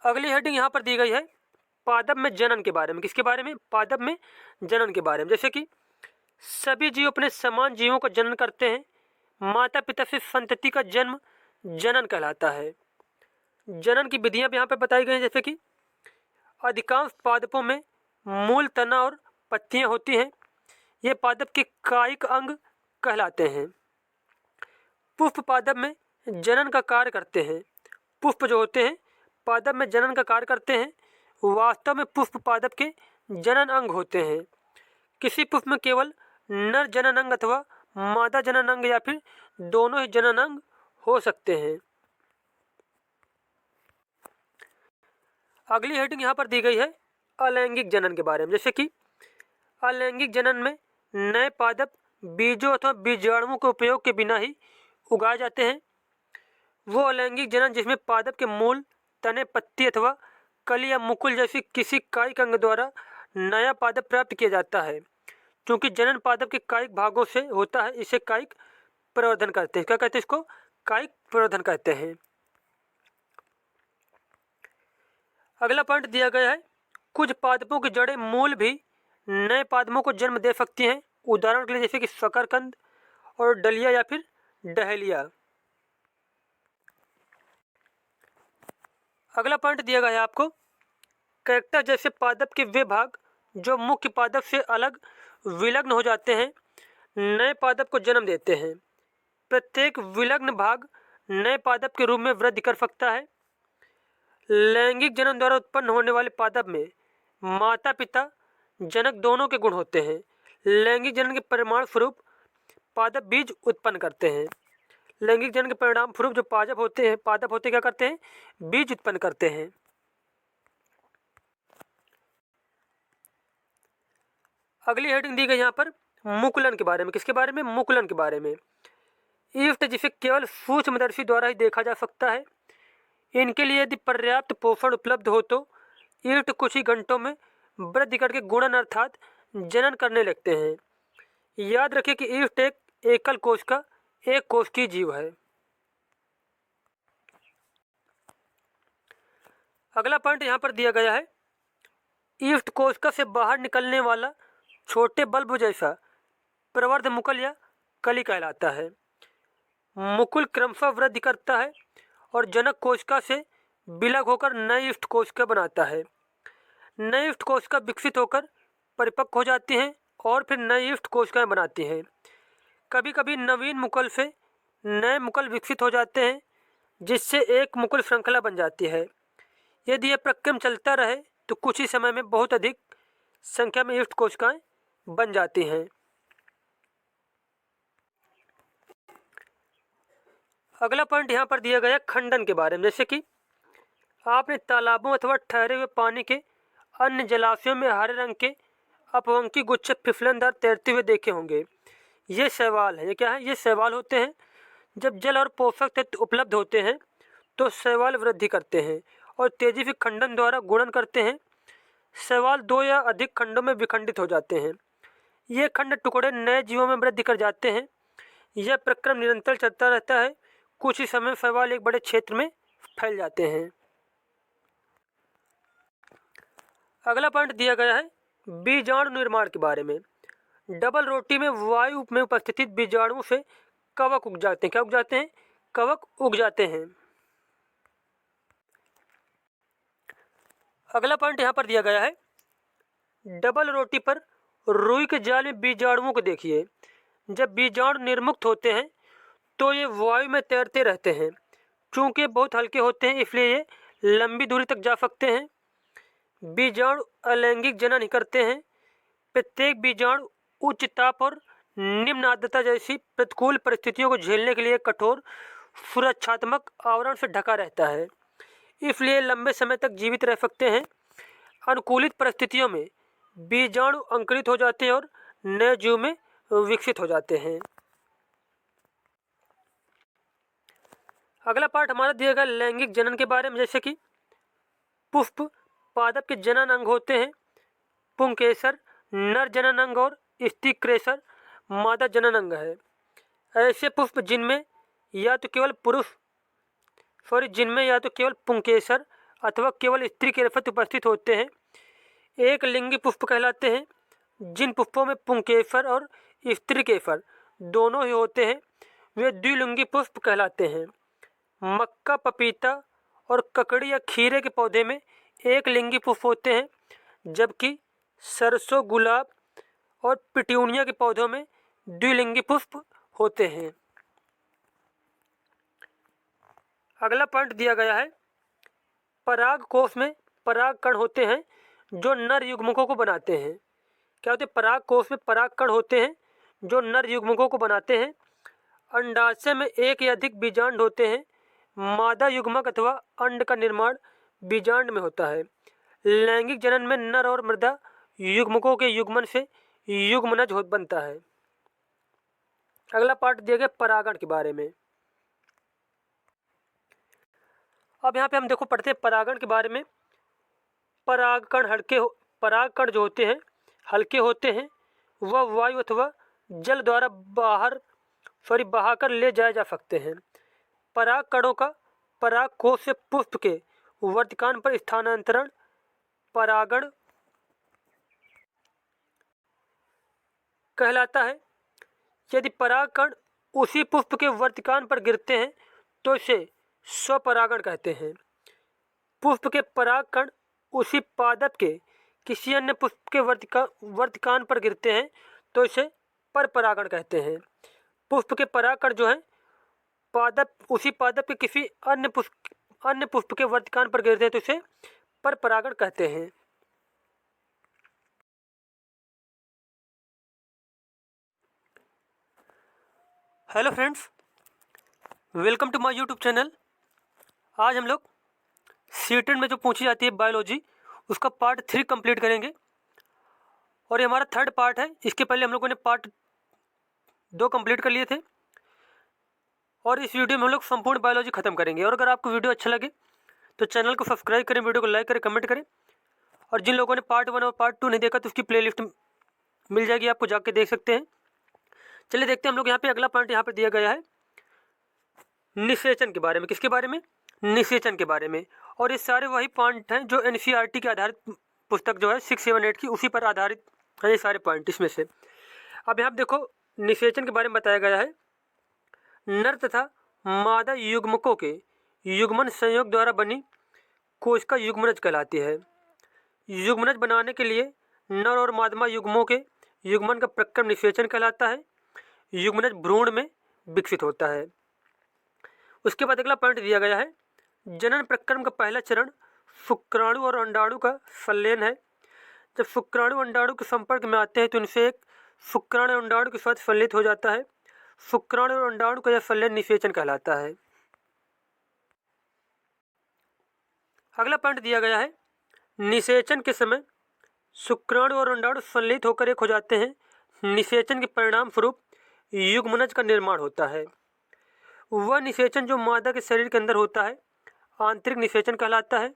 अगली हेडिंग यहाँ पर दी गई है पादप में जनन के बारे में। किसके बारे में? पादप में जनन के बारे में। जैसे कि सभी जीव अपने समान जीवों का जनन करते हैं। माता पिता से संतति का जन्म जनन कहलाता है। जनन की विधियां भी यहाँ पर बताई गई हैं, जैसे कि अधिकांश पादपों में मूल, तना और पत्तियां होती हैं। ये पादप के कायिक अंग कहलाते हैं। पुष्प पादप में जनन का कार्य करते हैं। पुष्प जो होते हैं पादप में जनन का कार्य करते हैं। वास्तव में पुष्प पादप के जनन अंग होते हैं। किसी पुष्प में केवल नर जनन अंग अथवा मादा जनन अंग या फिर दोनों ही जनन अंग हो सकते हैं। अगली हेडिंग यहाँ पर दी गई है अलैंगिक जनन के बारे में। जैसे कि अलैंगिक जनन में नए पादप बीजों अथवा बीजाणुओं के उपयोग के बिना ही उगाए जाते हैं। वो अलैंगिक जनन जिसमें पादप के मूल, तने, पत्ती अथवा कली या मुकुल जैसी किसी कायिक अंग द्वारा नया पादप प्राप्त किया जाता है। क्योंकि जनन पादप के कायिक भागों से होता है, इसे कायिक प्रवर्धन कहते हैं। क्या कहते हैं इसको? कायिक प्रवर्धन कहते हैं। अगला पॉइंट दिया गया है, कुछ पादपों की जड़ें मूल भी नए पादपों को जन्म दे सकती हैं। उदाहरण के लिए जैसे कि शकरकंद और डलिया या फिर डहेलिया। अगला पॉइंट दिया गया है आपको, कैक्टस जैसे पादप के वे भाग जो मुख्य पादप से अलग विलग्न हो जाते हैं, नए पादप को जन्म देते हैं। प्रत्येक विलग्न भाग नए पादप के रूप में वृद्धि कर सकता है। लैंगिक जन्म द्वारा उत्पन्न होने वाले पादप में माता पिता जनक दोनों के गुण होते हैं। लैंगिक जनन के परिणाम स्वरूप पादप बीज उत्पन्न करते हैं। लैंगिक जनन के परिणाम स्वरूप जो पादप होते क्या करते हैं, बीज उत्पन्न करते हैं। अगली हेडिंग दी गई यहाँ पर मुकुलन के बारे में। किसके बारे में, मुकुलन के बारे में। ईस्ट जिसे केवल सूक्ष्मदर्शी द्वारा ही देखा जा सकता है, इनके लिए यदि पर्याप्त पोषण उपलब्ध हो तो ईस्ट कुछ ही घंटों में वृद्धि करके गुणन अर्थात जनन करने लगते हैं। याद रखें कि ईस्ट एक एकल कोश का एक कोशिकीय जीव है। अगला पॉइंट यहाँ पर दिया गया है, ईस्ट कोशिका से बाहर निकलने वाला छोटे बल्ब जैसा प्रवर्ध मुकुल या कली कहलाता है। मुकुल क्रमशः वृद्धि करता है और जनक कोशिका से विलग होकर नई ईस्ट कोशिका बनाता है। नई ईस्ट कोशिका विकसित होकर परिपक्व हो जाती हैं और फिर नई ईस्ट कोशिकाएं बनाती हैं। कभी कभी नवीन मुकुल से नए मुकुल विकसित हो जाते हैं, जिससे एक मुकुल श्रृंखला बन जाती है। यदि यह प्रक्रम चलता रहे तो कुछ ही समय में बहुत अधिक संख्या में ईस्ट कोशिकाएं बन जाती हैं। अगला पॉइंट यहाँ पर दिया गया खंडन के बारे में। जैसे कि आपने तालाबों अथवा ठहरे हुए पानी के अन्य जलाशयों में हरे रंग के अपवंकी गुच्छे फिसलनदार तैरते हुए देखे होंगे। ये शैवाल है। ये क्या है, ये शैवाल होते हैं। जब जल और पोषक तत्व उपलब्ध होते हैं तो शैवाल वृद्धि करते हैं और तेजी से खंडन द्वारा गुणन करते हैं। शैवाल 2 या अधिक खंडों में विखंडित हो जाते हैं। ये खंड टुकड़े नए जीवों में वृद्धि कर जाते हैं। यह प्रक्रम निरंतर चलता रहता है। कुछ ही समय शैवाल एक बड़े क्षेत्र में फैल जाते हैं। अगला पॉइंट दिया गया है बीजाणु निर्माण के बारे में। डबल रोटी में वायु में उपस्थित बीजाणुओं से कवक उग जाते हैं। क्या उग जाते हैं, कवक उग जाते हैं। अगला पॉइंट यहाँ पर दिया गया है, डबल रोटी पर रुई के जाल में बीजाणुओं को देखिए। जब बीजाणु निर्मुक्त होते हैं तो ये वायु में तैरते रहते हैं। चूँकि ये बहुत हल्के होते हैं इसलिए ये लंबी दूरी तक जा सकते हैं। बीजाणु अलैंगिक जनन ही करते हैं। प्रत्येक बीजाणु उच्च ताप और निम्न आर्द्रता जैसी प्रतिकूल परिस्थितियों को झेलने के लिए कठोर सुरक्षात्मक आवरण से ढका रहता है, इसलिए लंबे समय तक जीवित रह सकते हैं। अनुकूलित परिस्थितियों में बीजाणु अंकुरित हो जाते हैं और नए जीव में विकसित हो जाते हैं। अगला पार्ट हमारा दिया गया लैंगिक जनन के बारे में। जैसे कि पुष्प पादप के जनन अंग होते हैं। पुंकेसर नर जनन अंग और स्त्रीक्रेसर मादा जनन अंग है। ऐसे पुष्प जिनमें या तो केवल पुंकेसर अथवा केवल स्त्री केसर उपस्थित होते हैं, एक लिंगी पुष्प कहलाते हैं। जिन पुष्पों में पुंकेसर और स्त्री केसर दोनों ही होते हैं वे द्विलिंगी पुष्प कहलाते हैं। मक्का, पपीता और ककड़ी या खीरे के पौधे में एक लिंगी पुष्प होते हैं, जबकि सरसों, गुलाब और पिट्यूनिया के पौधों में द्विलिंगी पुष्प होते हैं। अगला पॉइंट दिया गया है, परागकोश में परागकण होते हैं जो नर युग्मकों को बनाते हैं। क्या होते हैं, परागकोश में परागकण होते हैं जो नर युग्मकों को बनाते हैं। अंडाशय में एक या अधिक बीजांड होते हैं। मादा युग्मक अथवा अंड का निर्माण बीजांड में होता है। लैंगिक जनन में नर और मृदा युग्मकों के युग्मन से युग्मनज बनता है। अगला पार्ट दिया गया परागण के बारे में। अब यहाँ पे हम देखो पढ़ते हैं परागण के बारे में। परागकण जो होते हैं हल्के होते हैं। वह वायु अथवा जल द्वारा बहाकर ले जाए जा सकते हैं। परागकणों का परागकोश से पुष्प के वर्तिकान पर स्थानांतरण परागण कहलाता है। यदि परागकण उसी पुष्प के वर्तिकान पर गिरते हैं तो इसे स्वपरागण कहते हैं। पुष्प के परागकण उसी पादप के किसी अन्य पुष्प के वर्तिकान पर गिरते हैं तो इसे परपरागण कहते हैं। पुष्प के परागकण जो है उसी पादप के किसी अन्य पुष्प के वर्तिकान पर गिरते हैं तो इसे परपरागण कहते हैं। Hello friends, welcome to my YouTube channel. आज हम लोग सीटेट में जो पूछी जाती है बायोलॉजी उसका पार्ट 3 कंप्लीट करेंगे और ये हमारा थर्ड पार्ट है। इसके पहले हम लोगों ने पार्ट 2 कंप्लीट कर लिए थे और इस वीडियो में हम लोग संपूर्ण बायोलॉजी खत्म करेंगे। और अगर आपको वीडियो अच्छा लगे तो चैनल को सब्सक्राइब करें, वीडियो को लाइक करें, कमेंट करें। और जिन लोगों ने पार्ट 1 और पार्ट 2 नहीं देखा तो उसकी प्लेलिस्ट मिल जाएगी, आपको जाके देख सकते हैं। चलिए देखते हैं हम लोग यहाँ पे अगला पॉइंट यहाँ पे दिया गया है निषेचन के बारे में। किसके बारे में? निषेचन के बारे में। और ये सारे वही पॉइंट हैं जो एनसीईआरटी के आधारित पुस्तक जो है 678 की उसी पर आधारित है ये सारे पॉइंट इसमें से। अब यहाँ देखो निषेचन के बारे में बताया गया है। नर तथा मादा युग्मकों के युग्मन संयोग द्वारा बनी कोशिका युग्मनज कहलाती है। युग्मनज बनाने के लिए नर और मादा युग्मों के युग्मन का प्रक्रम निषेचन कहलाता है। युग्मनज भ्रूण में विकसित होता है। उसके बाद अगला पॉइंट दिया गया है जनन प्रक्रम का पहला चरण शुक्राणु और अंडाणु का संलयन है। जब शुक्राणु अंडाणु के संपर्क में आते हैं तो इनसे एक शुक्राणु अंडाणु के साथ संलित हो जाता है। शुक्राणु और अंडाणु का यह संलयन निषेचन कहलाता है। अगला पॉइंट दिया गया है निषेचन के समय शुक्राणु और अंडाणु संलित होकर एक हो जाते हैं। निषेचन के परिणाम स्वरूप युग्मनज का निर्माण होता है। वह निषेचन जो मादा के शरीर के अंदर होता है आंतरिक निषेचन कहलाता है।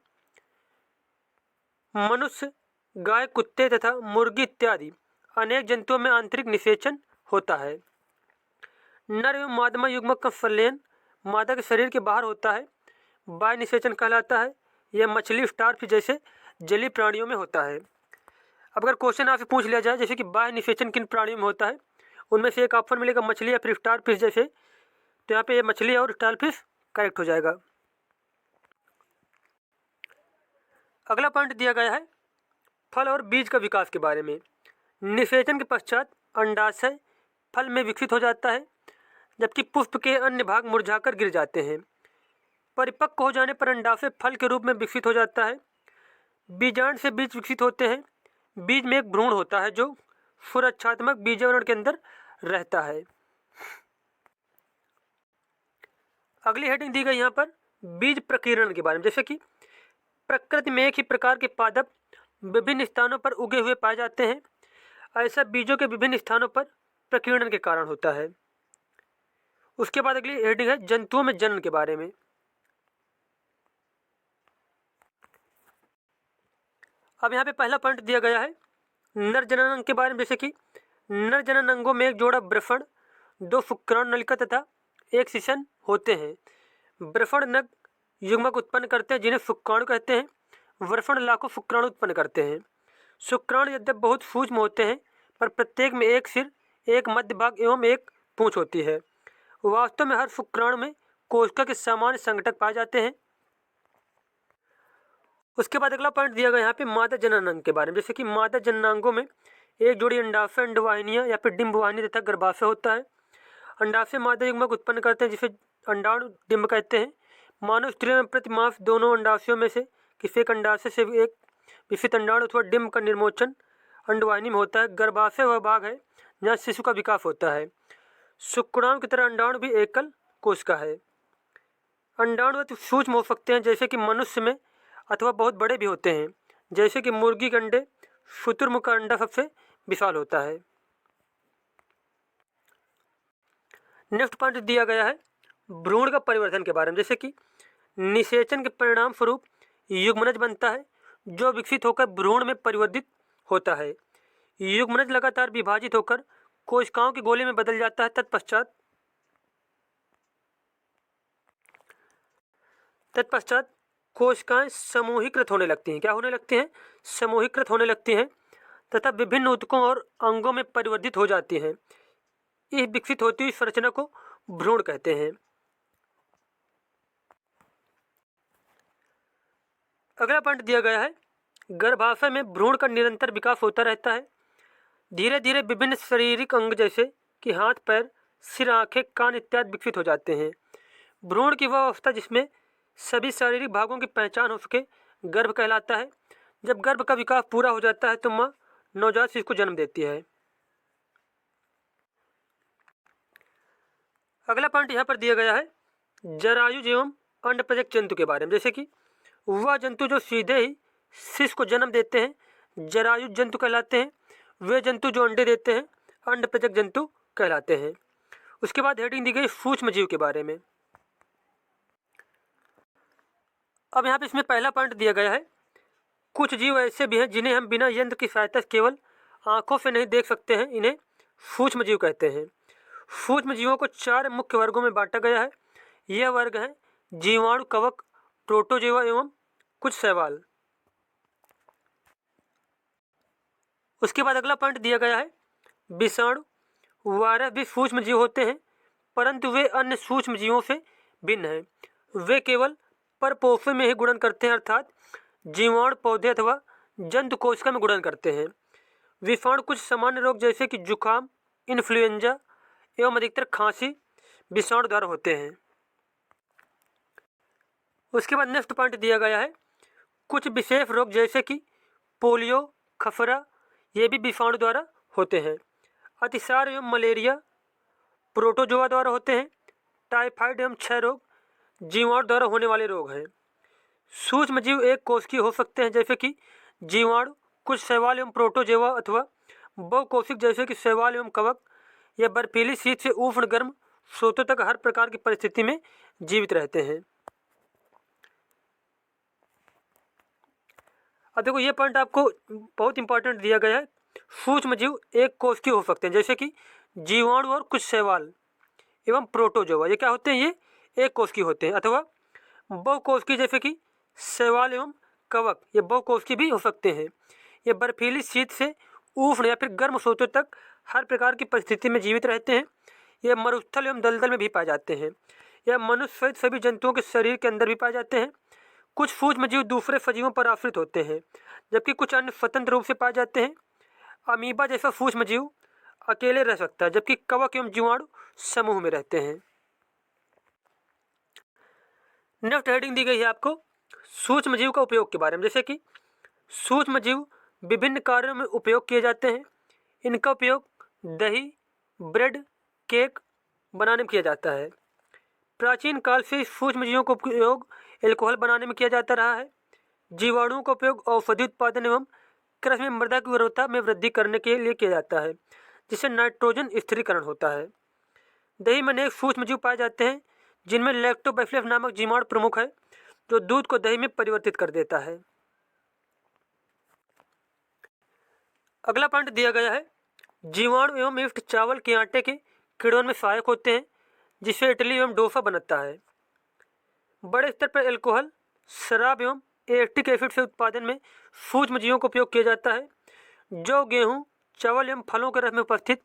मनुष्य, गाय, कुत्ते तथा मुर्गी इत्यादि अनेक जंतुओं में आंतरिक निषेचन होता है। नर एवं मादा युग्मक का संलयन मादा के शरीर के बाहर होता है, बाह्य निषेचन कहलाता है। यह मछली, स्टारफिश जैसे जलीय प्राणियों में होता है। अब अगर क्वेश्चन आपसे पूछ लिया जाए जैसे कि बाह्य निषेचन किन प्राणियों में होता है, उनमें से एक ऑप्शन मिलेगा मछली या फिर स्टारफिश जैसे, तो यहाँ पे ये मछली और स्टारफिश करेक्ट हो जाएगा। अगला पॉइंट दिया गया है फल और बीज का विकास के बारे में। निषेचन के पश्चात अंडाशय फल में विकसित हो जाता है जबकि पुष्प के अन्य भाग मुरझाकर गिर जाते हैं। परिपक्व हो जाने पर अंडाशय फल के रूप में विकसित हो जाता है। बीजांड से बीज विकसित होते हैं। बीज में एक भ्रूण होता है जो सुरक्षात्मक बीजावरण के अंदर रहता है। अगली हेडिंग दी गई यहाँ पर बीज प्रकीर्णन के बारे में। जैसे कि प्रकृति में एक ही प्रकार के पादप विभिन्न स्थानों पर उगे हुए पाए जाते हैं। ऐसा बीजों के विभिन्न स्थानों पर प्रकीर्णन के कारण होता है। उसके बाद अगली हेडिंग है जंतुओं में जनन के बारे में। अब यहाँ पे पहला पॉइंट दिया गया है नर जनन अंग के बारे में। जैसे कि नर जनन अंगों में एक जोड़ा ब्रफण, 2 शुक्राणु नलिका तथा एक शिशन होते हैं। ब्रफण नग युग्मक उत्पन्न करते हैं जिन्हें शुक्राणु कहते हैं। ब्रफण लाखों शुक्राणु उत्पन्न करते हैं। शुक्राणु यद्यपि बहुत सूक्ष्म होते हैं पर प्रत्येक में एक सिर, एक मध्य भाग एवं एक पूंछ होती है। वास्तव में हर शुक्राणु में कोशिका के सामान्य संघटक पाए जाते हैं। उसके बाद अगला पॉइंट दिया गया यहाँ पे मादा जननांग के बारे में। जैसे कि मादा जननांगों में एक जोड़ी अंडाशय, अंडवाहिनियाँ या फिर डिंबवाहिनी तथा गर्भाशय होता है। अंडाशय मादा युग्मक उत्पन्न करते हैं जिसे अंडाणु डिंब कहते हैं। मानव स्त्रियों में प्रति मास दोनों अंडाशयों में से किसी एक अंडाशय से एक विकसित अंडाणु अथवा डिंब का निर्मोचन अंडवाहिनी में होता है। गर्भाशय वह भाग है जहाँ शिशु का विकास होता है। शुक्राणु की तरह अंडाणु भी एकल कोशिका है। अंडाणु अति सूक्ष्म हो सकते हैं जैसे कि मनुष्य में, अथवा बहुत बड़े भी होते हैं जैसे कि मुर्गी के अंडे। शुतुरमुर्ग का अंडा सबसे विशाल होता है। नेक्स्ट पॉइंट दिया गया है भ्रूण का परिवर्तन के बारे में। जैसे कि निषेचन के परिणाम स्वरूप युग्मनज बनता है जो विकसित होकर भ्रूण में परिवर्तित होता है। युग्मनज लगातार विभाजित होकर कोशिकाओं के गोले में बदल जाता है। तत्पश्चात कोशिकाएं समूहीकृत होने लगती हैं। क्या होने लगती हैं? समूहीकृत होने लगती हैं तथा विभिन्न ऊतकों और अंगों में परिवर्तित हो जाती हैं। इस विकसित होती हुई संरचना को भ्रूण कहते हैं। अगला पॉइंट दिया गया है, गर्भाशय में भ्रूण का निरंतर विकास होता रहता है। धीरे धीरे विभिन्न शारीरिक अंग जैसे कि हाथ, पैर, सिर, आंखें, कान इत्यादि विकसित हो जाते हैं। भ्रूण की वह अवस्था जिसमें सभी शारीरिक भागों की पहचान हो सके गर्भ कहलाता है। जब गर्भ का विकास पूरा हो जाता है तो माँ नवजात शिशु को जन्म देती है। अगला पॉइंट यहाँ पर दिया गया है, जरायुज एवं अंडप्रजक जंतु के बारे में। जैसे कि वह जंतु जो सीधे ही शिशु को जन्म देते हैं जरायुज जंतु कहलाते हैं। वे जंतु जो अंडे देते हैं अंडप्रजक जंतु कहलाते हैं। उसके बाद हेडिंग दी गई सूक्ष्म जीव के बारे में। अब यहाँ पे इसमें पहला पॉइंट दिया गया है, कुछ जीव ऐसे भी हैं जिन्हें हम बिना यंत्र की सहायता से केवल आंखों से नहीं देख सकते हैं, इन्हें सूक्ष्म जीव कहते हैं। सूक्ष्म जीवों को 4 मुख्य वर्गों में बांटा गया है। यह वर्ग हैं जीवाणु, कवक, प्रोटोजोआ एवं कुछ शैवाल। उसके बाद अगला पॉइंट दिया गया है, विषाणु, वायरस भी सूक्ष्म जीव होते हैं परंतु वे अन्य सूक्ष्म जीवों से भिन्न हैं। वे केवल परपोषण में ही गुणन करते हैं, अर्थात जीवाणु पौधे अथवा जंतु कोशिका में गुणन करते हैं। विषाणु कुछ सामान्य रोग जैसे कि जुकाम, इन्फ्लुएंजा एवं अधिकतर खांसी विषाणु द्वारा होते हैं। उसके बाद नेक्स्ट पॉइंट दिया गया है, कुछ विशेष रोग जैसे कि पोलियो, खसरा ये भी विषाणु द्वारा होते हैं। अतिसार एवं मलेरिया प्रोटोजोआ द्वारा होते हैं। टाइफाइड एवं क्षय रोग जीवाणु द्वारा होने वाले रोग हैं। सूक्ष्म जीव एक कोशिकीय हो सकते हैं जैसे कि जीवाणु, कुछ शैवाल एवं प्रोटोजोआ अथवा बहुकोशिक जैसे कि शैवाल एवं कवक। यह बर्फीली शीत से उष्ण गर्म स्रोतों तक हर प्रकार की परिस्थिति में जीवित रहते हैं। अब देखो ये पॉइंट आपको बहुत इंपॉर्टेंट दिया गया है, सूक्ष्म जीव एक कोशिकीय हो सकते हैं जैसे कि जीवाणु और कुछ शैवाल एवं प्रोटोजोआ। ये क्या होते हैं? ये एक कोशिकीय होते हैं। अथवा बहुकोशिकीय जैसे कि शैवाल एवं कवक, ये बहुकोशिकीय भी हो सकते हैं। ये बर्फीली शीत से उष्ण या फिर गर्म स्रोतों तक हर प्रकार की परिस्थिति में जीवित रहते हैं। यह मरुस्थल एवं दलदल में भी पाए जाते हैं। यह मनुष्य सहित सभी जंतुओं के शरीर के अंदर भी पाए जाते हैं। कुछ सूक्ष्म जीव दूसरे सजीवों पर आश्रित होते हैं जबकि कुछ अन्य स्वतंत्र रूप से पाए जाते हैं। अमीबा जैसा सूक्ष्म जीव अकेले रह सकता है जबकि कवक एवं जीवाणु समूह में रहते हैं। नेक्स्ट हेडिंग दी गई है आपको सूक्ष्म जीव का उपयोग के बारे में। जैसे कि सूक्ष्म जीव विभिन्न कार्यों में उपयोग किए जाते हैं। इनका उपयोग दही, ब्रेड, केक बनाने में किया जाता है। प्राचीन काल से सूक्ष्म जीवों का उपयोग एल्कोहल बनाने में किया जाता रहा है। जीवाणुओं का उपयोग औषधि उत्पादन एवं कृषि में मृदा की उर्वरता में वृद्धि करने के लिए किया जाता है जिससे नाइट्रोजन स्थिरीकरण होता है। दही में अनेक सूक्ष्म जीव पाए जाते हैं जिनमें लैक्टोबैसिलस नामक जीवाणु प्रमुख है जो दूध को दही में परिवर्तित कर देता है। अगला पॉइंट दिया गया है, जीवाणु एवं ईस्ट चावल के आटे के किण्वन में सहायक होते हैं जिससे इडली एवं डोसा बनता है। बड़े स्तर पर एल्कोहल, शराब एवं एसिटिक एसिड से उत्पादन में सूक्ष्म जीवों का उपयोग किया जाता है। जौ, गेहूँ, चावल एवं फलों के रस में उपस्थित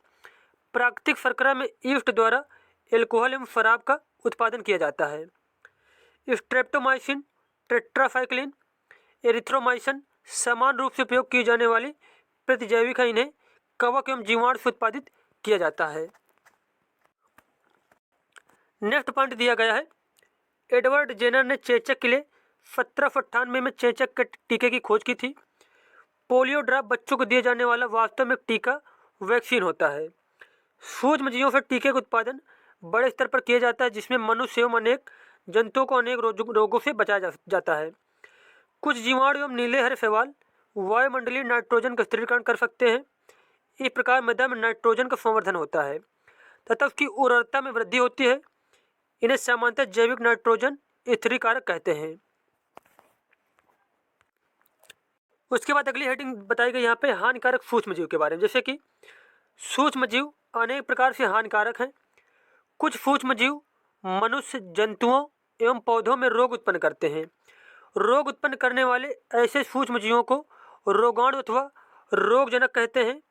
प्राकृतिक शर्करा में ईस्ट द्वारा एल्कोहल एवं शराब का उत्पादन किया जाता है। स्ट्रेप्टोमाइसिन, टेट्रासाइक्लिन, एरिथ्रोमाइसिन समान रूप से उपयोग की जाने वाली प्रतिजैविक है। इन्हें कवक एवं जीवाणु से उत्पादित किया जाता है। नेक्स्ट पॉइंट दिया गया है, एडवर्ड जेनर ने चेचक के लिए 1798 में चेचक के टीके की खोज की थी। पोलियो ड्रॉप बच्चों को दिए जाने वाला वास्तव में टीका वैक्सीन होता है। सूक्ष्म जीवों से टीके का उत्पादन बड़े स्तर पर किया जाता है जिसमें मनुष्य एवं अनेक जंतुओं को अनेक रोगों से बचाया जाता है। कुछ जीवाणु एवं नीले हरे शैवाल वायुमंडलीय नाइट्रोजन का स्थिरीकरण कर सकते हैं। इस प्रकार मृदा में नाइट्रोजन का संवर्धन होता है तथा उसकी उर्वरता में वृद्धि होती है। इन्हें सामान्यतः जैविक नाइट्रोजन स्थिरीकारक कहते हैं। उसके बाद अगली हेडिंग बताई गई यहाँ पे हानिकारक सूक्ष्म जीव के बारे में। जैसे कि सूक्ष्म जीव अनेक प्रकार से हानिकारक हैं। कुछ सूक्ष्म जीव मनुष्य, जंतुओं एवं पौधों में रोग उत्पन्न करते हैं रोग उत्पन्न करने वाले ऐसे सूक्ष्म जीवों को रोगाणु अथवा रोगजनक कहते हैं।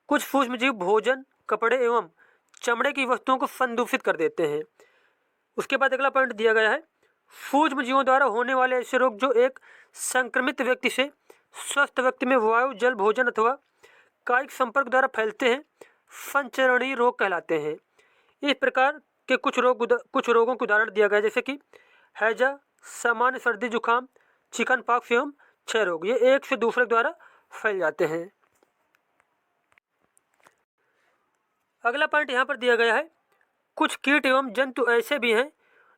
कुछ सूक्ष्म जीव भोजन, कपड़े एवं चमड़े की वस्तुओं को संदूषित कर देते हैं। उसके बाद अगला पॉइंट दिया गया है, सूक्ष्म जीवों द्वारा होने वाले ऐसे रोग जो एक संक्रमित व्यक्ति से स्वस्थ व्यक्ति में वायु, जल, भोजन अथवा कायिक संपर्क द्वारा फैलते हैं, संचरणीय रोग कहलाते हैं। इस प्रकार के कुछ रोगों के उदाहरण दिया गया, जैसे कि हैजा, सामान्य सर्दी जुकाम, चिकन पॉक्स एवं क्षय रोग। ये एक से दूसरे द्वारा फैल जाते हैं। अगला पॉइंट यहाँ पर दिया गया है, कुछ कीट एवं जंतु ऐसे भी हैं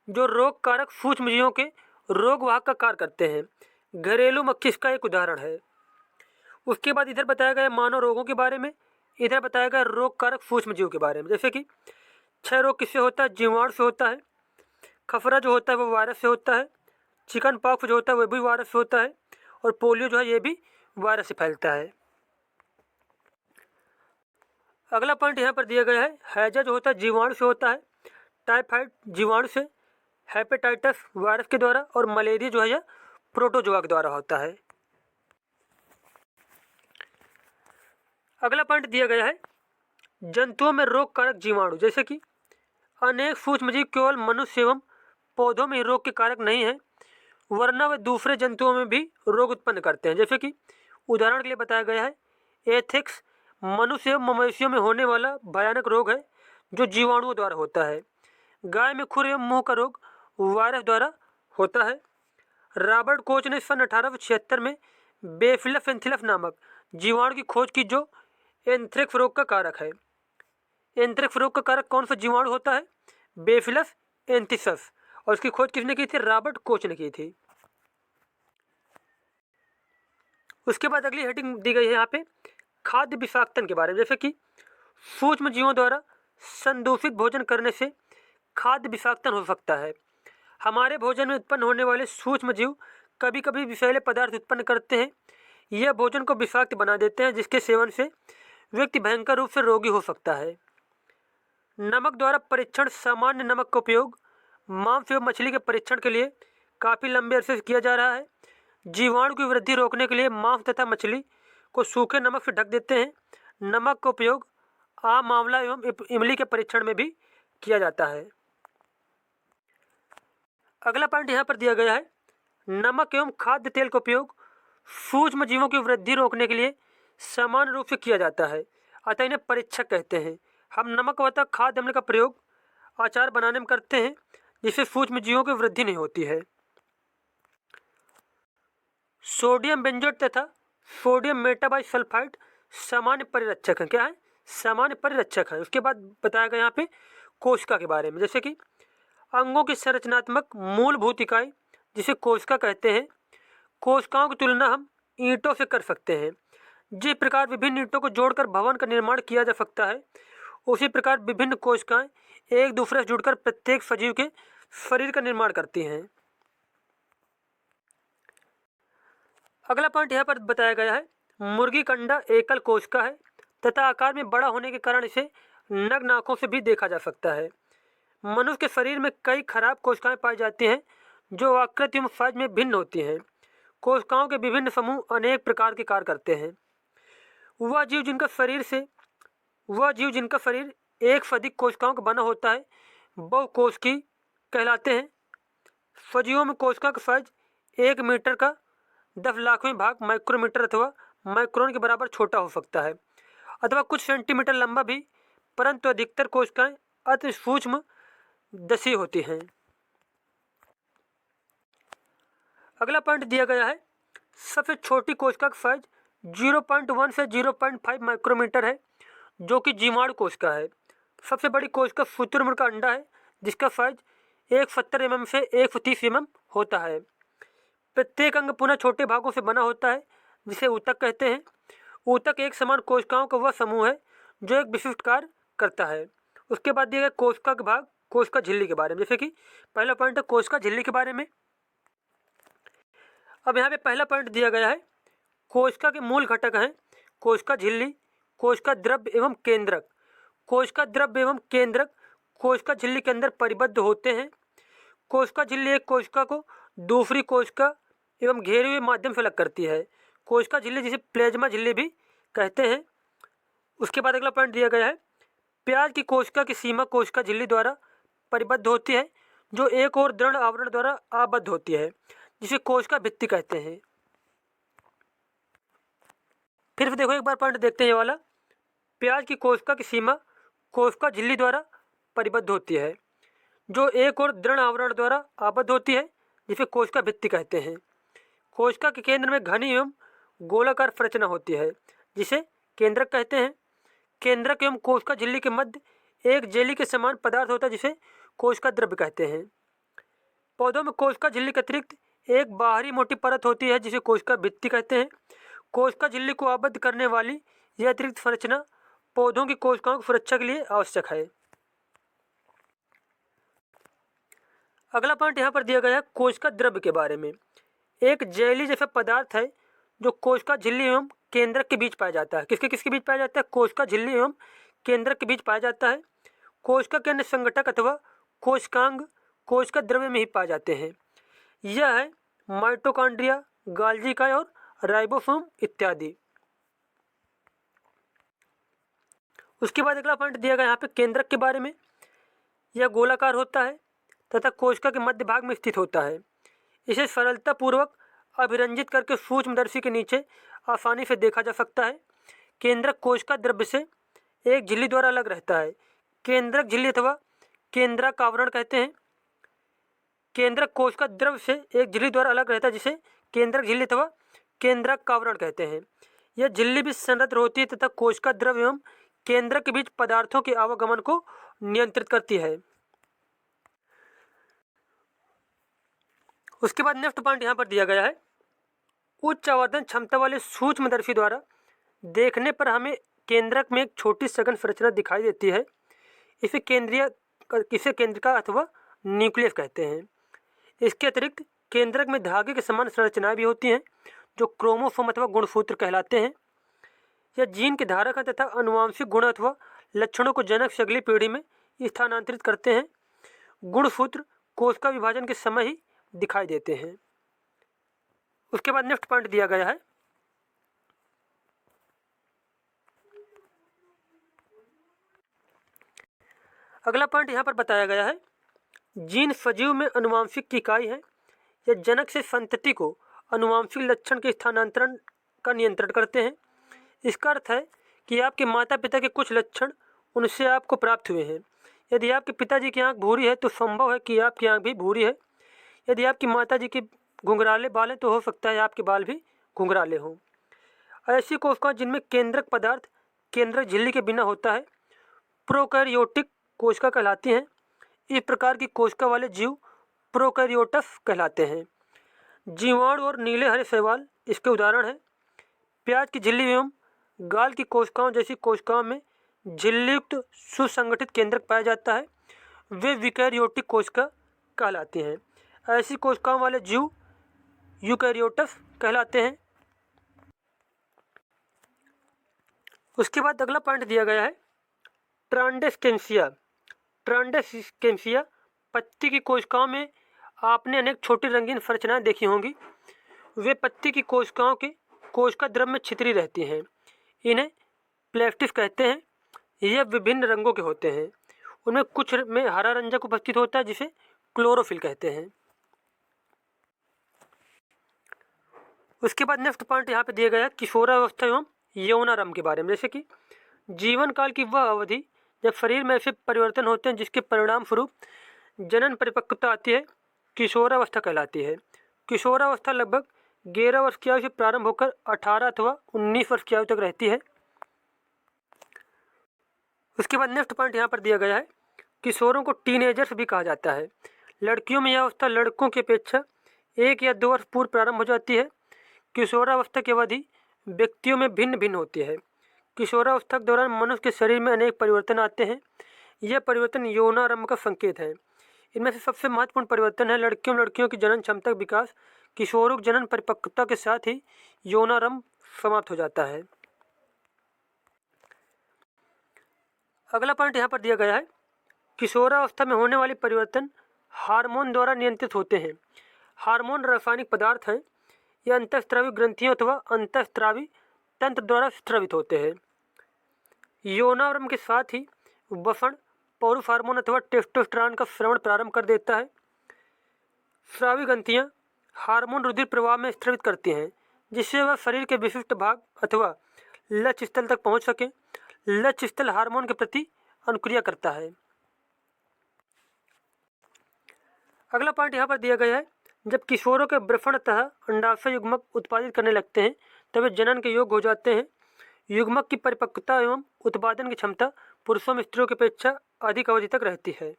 जो रोग कारक सूक्ष्म जीवों के रोगवाहक का कार्य करते हैं। घरेलू मक्खी इसका एक उदाहरण है। उसके बाद इधर बताया गया मानव रोगों के बारे में, इधर बताया गया रोग कारक सूक्ष्म जीव के बारे में। जैसे कि क्षय रोग किससे होता है? जीवाणु से होता है। खफरा जो होता है वो वायरस से होता है। चिकन पॉक्स जो होता है वो भी वायरस से होता है। और पोलियो जो है ये भी वायरस से फैलता है। अगला पॉइंट यहाँ पर दिया गया है, हैजा जो होता है जीवाणु से होता है, टाइफाइड जीवाणु से, हेपेटाइटिस वायरस के द्वारा, और मलेरिया जो है यह प्रोटोजोआ के द्वारा होता है। अगला पॉइंट दिया गया है, जंतुओं में रोग कारक जीवाणु। जैसे कि अनेक सूक्ष्मजीव केवल मनुष्य एवं पौधों में रोग के कारक नहीं है, वरना वे दूसरे जंतुओं में भी रोग उत्पन्न करते हैं। जैसे कि उदाहरण के लिए बताया गया है, एथिक्स मनुष्य एवं मवेशियों में होने वाला भयानक रोग है जो जीवाणुओं द्वारा होता है। गाय में खुर एवं मुंह का रोग वायरस द्वारा होता है। रॉबर्ट कोच ने सन 1876 में बेफिलस एंथीलस नामक जीवाणु की खोज की जो एंथ्रेक्स रोग का कारक है। एंथ्रेक्स रोग का कारक कौन सा जीवाणु होता है? बेफिलस एंथीलस। और इसकी खोज किसने की थी? रॉबर्ट कोच ने की थी। उसके बाद अगली हेडिंग दी गई है यहाँ पे, खाद्य विषाक्तन के बारे में। जैसे कि सूक्ष्म जीवों द्वारा संदूषित भोजन करने से खाद्य विषाक्तन हो सकता है। हमारे भोजन में उत्पन्न होने वाले सूक्ष्म जीव कभी कभी विषैले पदार्थ उत्पन्न करते हैं। यह भोजन को विषाक्त बना देते हैं, जिसके सेवन से व्यक्ति भयंकर रूप से रोगी हो सकता है। नमक द्वारा परीक्षण। सामान्य नमक का उपयोग मांस एवं मछली के परीक्षण के लिए काफ़ी लंबे अरसे से किया जा रहा है। जीवाणु की वृद्धि रोकने के लिए मांस तथा मछली को सूखे नमक से ढक देते हैं। नमक का उपयोग आम, आंवला एवं इमली के परीक्षण में भी किया जाता है। अगला पॉइंट यहाँ पर दिया गया है, नमक एवं खाद्य तेल का उपयोग सूक्ष्म जीवों की वृद्धि रोकने के लिए समान रूप से किया जाता है, अतः इन्हें परीक्षक कहते हैं। हम नमक व खाद्य अम्ल का प्रयोग अचार बनाने में करते हैं, जिससे सूक्ष्म जीवों की वृद्धि नहीं होती है। सोडियम बेंजोएट तथा सोडियम मेटाबाइसल्फाइड सामान्य परिरक्षक हैं। क्या है? सामान्य परिरक्षक हैं। उसके बाद बताया गया यहाँ पे कोशिका के बारे में। जैसे कि अंगों की संरचनात्मक मूलभूत इकाई जिसे कोशिका कहते हैं। कोशिकाओं की तुलना हम ईंटों से कर सकते हैं। जिस प्रकार विभिन्न ईंटों को जोड़कर भवन का निर्माण किया जा सकता है, उसी प्रकार विभिन्न कोशिकाएं एक दूसरे से जुड़कर प्रत्येक सजीव के शरीर का निर्माण करती हैं। अगला पॉइंट यहाँ पर बताया गया है, मुर्गी का अंडा एकल कोशिका है तथा आकार में बड़ा होने के कारण इसे नग्न आंखों से भी देखा जा सकता है। मनुष्य के शरीर में कई खराब कोशिकाएं पाई जाती हैं जो आकृति एवं साइज में भिन्न होती हैं। कोशिकाओं के विभिन्न समूह अनेक प्रकार के कार्य करते हैं। वह जीव जिनका शरीर एक से अधिक कोशिकाओं का बना होता है बहुकोशिकी कहलाते हैं। सजीवों में कोशिका का साइज 1 मीटर का 10 लाखवें भाग माइक्रोमीटर अथवा माइक्रोन के बराबर छोटा हो सकता है, अथवा कुछ सेंटीमीटर लंबा भी, परंतु अधिकतर कोशिकाएं अति सूक्ष्म दशी होती हैं। अगला पॉइंट दिया गया है, सबसे छोटी कोशिका का साइज 0.1 से 0.5 माइक्रोमीटर है, जो कि जीवाणु कोशिका है। सबसे बड़ी कोशिका शुतुरमुर्ग का अंडा है, जिसका साइज 170 mm से 130 mm होता है। प्रत्येक अंग पुनः छोटे भागों से बना होता है, जिसे ऊतक कहते हैं। ऊतक एक समान कोशिकाओं का वह समूह है जो एक विशिष्ट कार्य करता है। उसके बाद दिया गया कोशिका के भाग, कोशिका झिल्ली के बारे में। जैसे कि पहला पॉइंट है कोशिका झिल्ली के बारे में। अब यहाँ पे पहला पॉइंट दिया गया है, कोशिका के मूल घटक हैं कोशिका झिल्ली, कोशिका द्रव्य एवं केंद्रक। कोशिका द्रव्य एवं केंद्रक कोशिका झिल्ली के अंदर परिबद्ध होते हैं। कोशिका झिल्ली एक कोशिका को दूसरी कोशिका एवं घेरे हुए माध्यम से अलग करती है। कोशिका झिल्ली जिसे प्लेज्मा झिल्ली भी कहते हैं। उसके बाद अगला पॉइंट दिया गया है, प्याज की कोशिका की सीमा कोशिका झिल्ली द्वारा परिबद्ध होती है, जो एक और दृढ़ आवरण द्वारा आबद्ध होती है, जिसे कोशिका भित्ति कहते हैं। फिर देखो एक बार पॉइंट देखते हैं ये वाला, प्याज की कोशिका की सीमा कोशिका झिल्ली द्वारा परिबद्ध होती है, जो एक और दृढ़ आवरण द्वारा आबद्ध होती है, जिसे कोशिका भित्ति कहते हैं। कोशिका के केंद्र में घनी एवं गोलाकार संरचना होती है, जिसे केंद्रक कहते हैं। केंद्रक एवं कोशिका झिल्ली के मध्य एक जेली के समान पदार्थ होता है, जिसे कोशिका द्रव्य कहते हैं। पौधों में कोशिका झिल्ली के अतिरिक्त एक बाहरी मोटी परत होती है, जिसे कोशिका भित्ति कहते हैं। कोशिका झिल्ली को आबद्ध करने वाली यह अतिरिक्त संरचना पौधों की कोशिकाओं की सुरक्षा के लिए आवश्यक है। अगला पॉइंट यहाँ पर दिया गया है कोशिका द्रव्य के बारे में। एक जेली जैसा पदार्थ है जो कोशिका झिल्ली एवं केंद्रक के बीच पाया जाता है। किसके किसके बीच पाया जाता है? कोशिका झिल्ली एवं केंद्रक के बीच पाया जाता है। कोशिका के अन्य संगठक अथवा कोशिकांग कोशिका द्रव्य में ही पाए जाते हैं। यह है माइटोकॉन्ड्रिया, गोल्गी इकाई और राइबोसोम इत्यादि। उसके बाद अगला पॉइंट दिया गया यहाँ पे केंद्रक के बारे में। यह गोलाकार होता है तथा कोशिका के मध्य भाग में स्थित होता है। इसे सरलतापूर्वक अभिरंजित करके सूक्ष्मदर्शी के नीचे आसानी से देखा जा सकता है। केंद्रक कोशिका द्रव्य से एक झिल्ली द्वारा अलग रहता है। केंद्रक झिल्ली अथवा केंद्रक आवरण कहते हैं। केंद्रक कोशिका द्रव्य से एक झिल्ली द्वारा अलग रहता है, जिसे केंद्रक झिल्ली अथवा केंद्रक आवरण कहते हैं। यह झिल्ली भी संरद्र होती है तथा कोशिका द्रव्य एवं केंद्रक के बीच पदार्थों के आवागमन को नियंत्रित करती है। उसके बाद नेक्स्ट पॉइंट यहाँ पर दिया गया है, उच्च आवर्धन क्षमता वाले सूक्ष्मदर्शी द्वारा देखने पर हमें केंद्रक में एक छोटी सघन संरचना दिखाई देती है। इसे केंद्रिका अथवा न्यूक्लियस कहते हैं। इसके अतिरिक्त केंद्रक में धागे के समान संरचनाएं भी होती हैं, जो क्रोमोसोम अथवा गुणसूत्र कहलाते हैं। यह जीन के धारक हैं तथा अनुवांशिक गुण अथवा लक्षणों को जनक से अगली पीढ़ी में स्थानांतरित करते हैं। गुणसूत्र कोशिका विभाजन के समय ही दिखाई देते हैं। उसके बाद नेक्स्ट पॉइंट दिया गया है, अगला पॉइंट यहाँ पर बताया गया है, जीन सजीव में अनुवांशिक की इकाई है। यह जनक से संतति को अनुवांशिक लक्षण के स्थानांतरण का नियंत्रण करते हैं। इसका अर्थ है कि आपके माता पिता के कुछ लक्षण उनसे आपको प्राप्त हुए हैं। यदि आपके पिताजी की आंख भूरी है तो संभव है कि आपकी आंख भी भूरी है। यदि आपकी माताजी के घुंघराले बाल हैं तो हो सकता है आपके बाल भी घुंघराले हों। ऐसी कोशिकाएं जिनमें केंद्रक पदार्थ केंद्रक झिल्ली के बिना होता है प्रोकैरियोटिक कोशिका कहलाती हैं। इस प्रकार की कोशिका वाले जीव प्रोकैरियोट्स कहलाते हैं। जीवाणु और नीले हरे शैवाल इसके उदाहरण हैं। प्याज की झिल्ली एवं गाल की कोशिकाओं जैसी कोशिकाओं में झिल्लीयुक्त सुसंगठित केंद्रक पाया जाता है। वे यूकैरियोटिक कोशिका कहलाती हैं। ऐसी कोशिकाओं वाले जीव यूकैरियोट्स कहलाते हैं। उसके बाद अगला पॉइंट दिया गया है, ट्रांडेस्केंसिया। ट्रांडेस्केंसिया पत्ती की कोशिकाओं में आपने अनेक छोटी रंगीन संरचनाएं देखी होंगी। वे पत्ती की कोशिकाओं के कोशिका द्रव्य में छितरी रहती हैं। इन्हें प्लेस्टिस कहते हैं। यह विभिन्न रंगों के होते हैं। उनमें कुछ में हरा रंजक उपस्थित होता है, जिसे क्लोरोफिल कहते हैं। उसके बाद नेक्स्ट पॉइंट यहाँ पे दिया गया है, किशोरावस्था एवं यौनारंभ के बारे में। जैसे कि जीवन काल की वह अवधि जब शरीर में ऐसे परिवर्तन होते हैं जिसके परिणाम स्वरूप जनन परिपक्वता आती है, किशोरावस्था कहलाती है। किशोरावस्था लगभग 11 वर्ष की आयु से प्रारंभ होकर 18 अथवा 19 वर्ष की आयु तक रहती है। उसके बाद नेक्स्ट पॉइंट यहाँ पर दिया गया है, किशोरों को टीनेजर्स भी कहा जाता है। लड़कियों में यह अवस्था लड़कों की अपेक्षा 1 या 2 वर्ष पूर्व प्रारंभ हो जाती है। किशोरावस्था की अवधि व्यक्तियों में भिन्न भिन्न होती है। किशोरावस्था के दौरान मनुष्य के शरीर में अनेक परिवर्तन आते हैं। यह परिवर्तन यौनारंभ का संकेत है। इनमें से सबसे महत्वपूर्ण परिवर्तन है लड़कियों की जनन क्षमता का विकास। किशोरों जनन परिपक्वता के साथ ही यौनारंभ समाप्त हो जाता है। अगला पॉइंट यहाँ पर दिया गया है, किशोरावस्था में होने वाले परिवर्तन हार्मोन द्वारा नियंत्रित होते हैं। हार्मोन रासायनिक पदार्थ हैं। ये अंतःस्रावी ग्रंथियों अथवा अंतःस्रावी तंत्र द्वारा स्रावित होते हैं। यौनावरण के साथ ही वसन पौरुष हार्मोन अथवा टेस्टोस्टेरोन का स्रावन प्रारंभ कर देता है। स्रावी ग्रंथियां हार्मोन रुधिर प्रवाह में स्रावित करती हैं, जिससे वह शरीर के विशिष्ट भाग अथवा लक्ष्य स्थल तक पहुंच सके। लक्ष्य स्थल हार्मोन के प्रति अनुक्रिया करता है। अगला पॉइंट यहाँ पर दिया गया है, जब किशोरों के ब्रफणतः अंडाशय युग्मक उत्पादित करने लगते हैं तब वे जनन के योग्य हो जाते हैं। युग्मक की परिपक्वता एवं उत्पादन की क्षमता पुरुषों में स्त्रियों की अपेक्षा अधिक अवधि तक रहती है।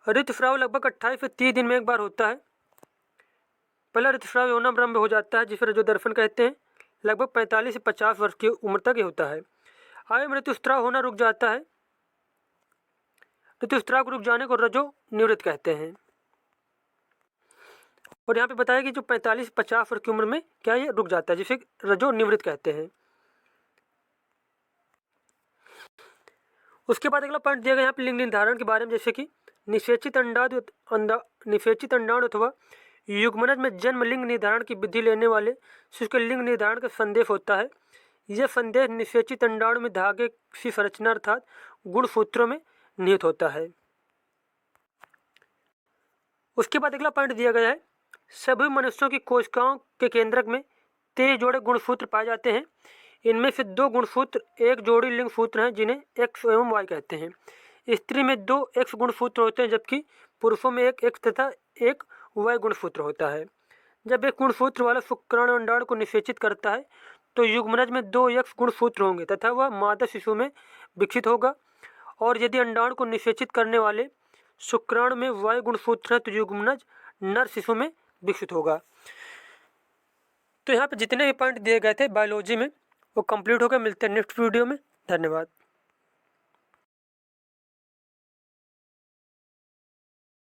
ऋतुस्राव लगभग 28 से 30 दिन में एक बार होता है। पहला ऋतुस्राव यौनावरण में हो जाता है, जिसे रजोदर्पण कहते हैं। लगभग 45 से 50 वर्ष की उम्र तक ये होता है। आयु में ऋतुस्राव होना रुक जाता है। ऋतुस्राव को रुक जाने को रजो निवृत्त कहते हैं। और यहाँ पे बताया कि जो 45 से 50 वर्ष की उम्र में क्या ये रुक जाता है, जिसे रजो निवृत्त कहते हैं। उसके बाद अगला पॉइंट दिया गया यहाँ पे लिंग निर्धारण के बारे में, जैसे कि निषेचित अंडाणु अथवा युग्मनज में जन्म लिंग निर्धारण की विधि लेने वाले शिशु के लिंग निर्धारण का संदेश होता है। यह संदेश निषेचित अंडाणु में धागे की संरचना अर्थात गुणसूत्रों में निहित होता है। उसके बाद अगला पॉइंट दिया गया है, सभी मनुष्यों की कोशिकाओं के केंद्रक में 23 जोड़े गुणसूत्र पाए जाते हैं। इनमें से 2 गुणसूत्र एक जोड़ी लिंग सूत्र हैं, जिन्हें एक्स एवं वाई कहते हैं। स्त्री में 2 एक्स गुणसूत्र होते हैं, जबकि पुरुषों में एक एक्स तथा एक वाई गुणसूत्र होता है। जब एक गुणसूत्र वाला शुक्राणु अंडाणु को निषेचित करता है तो युग्मनज में 2 एक्स गुणसूत्र होंगे तथा वह मादा शिशु में विकसित होगा। और यदि अंडाणु को निषेचित करने वाले शुक्राणु में वाई गुणसूत्र है तो युग्मनज नर शिशु में विकसित होगा। तो यहाँ पे जितने भी पॉइंट दिए गए थे बायोलॉजी में वो कंप्लीट हो गए। मिलते हैं नेक्स्ट वीडियो में। धन्यवाद।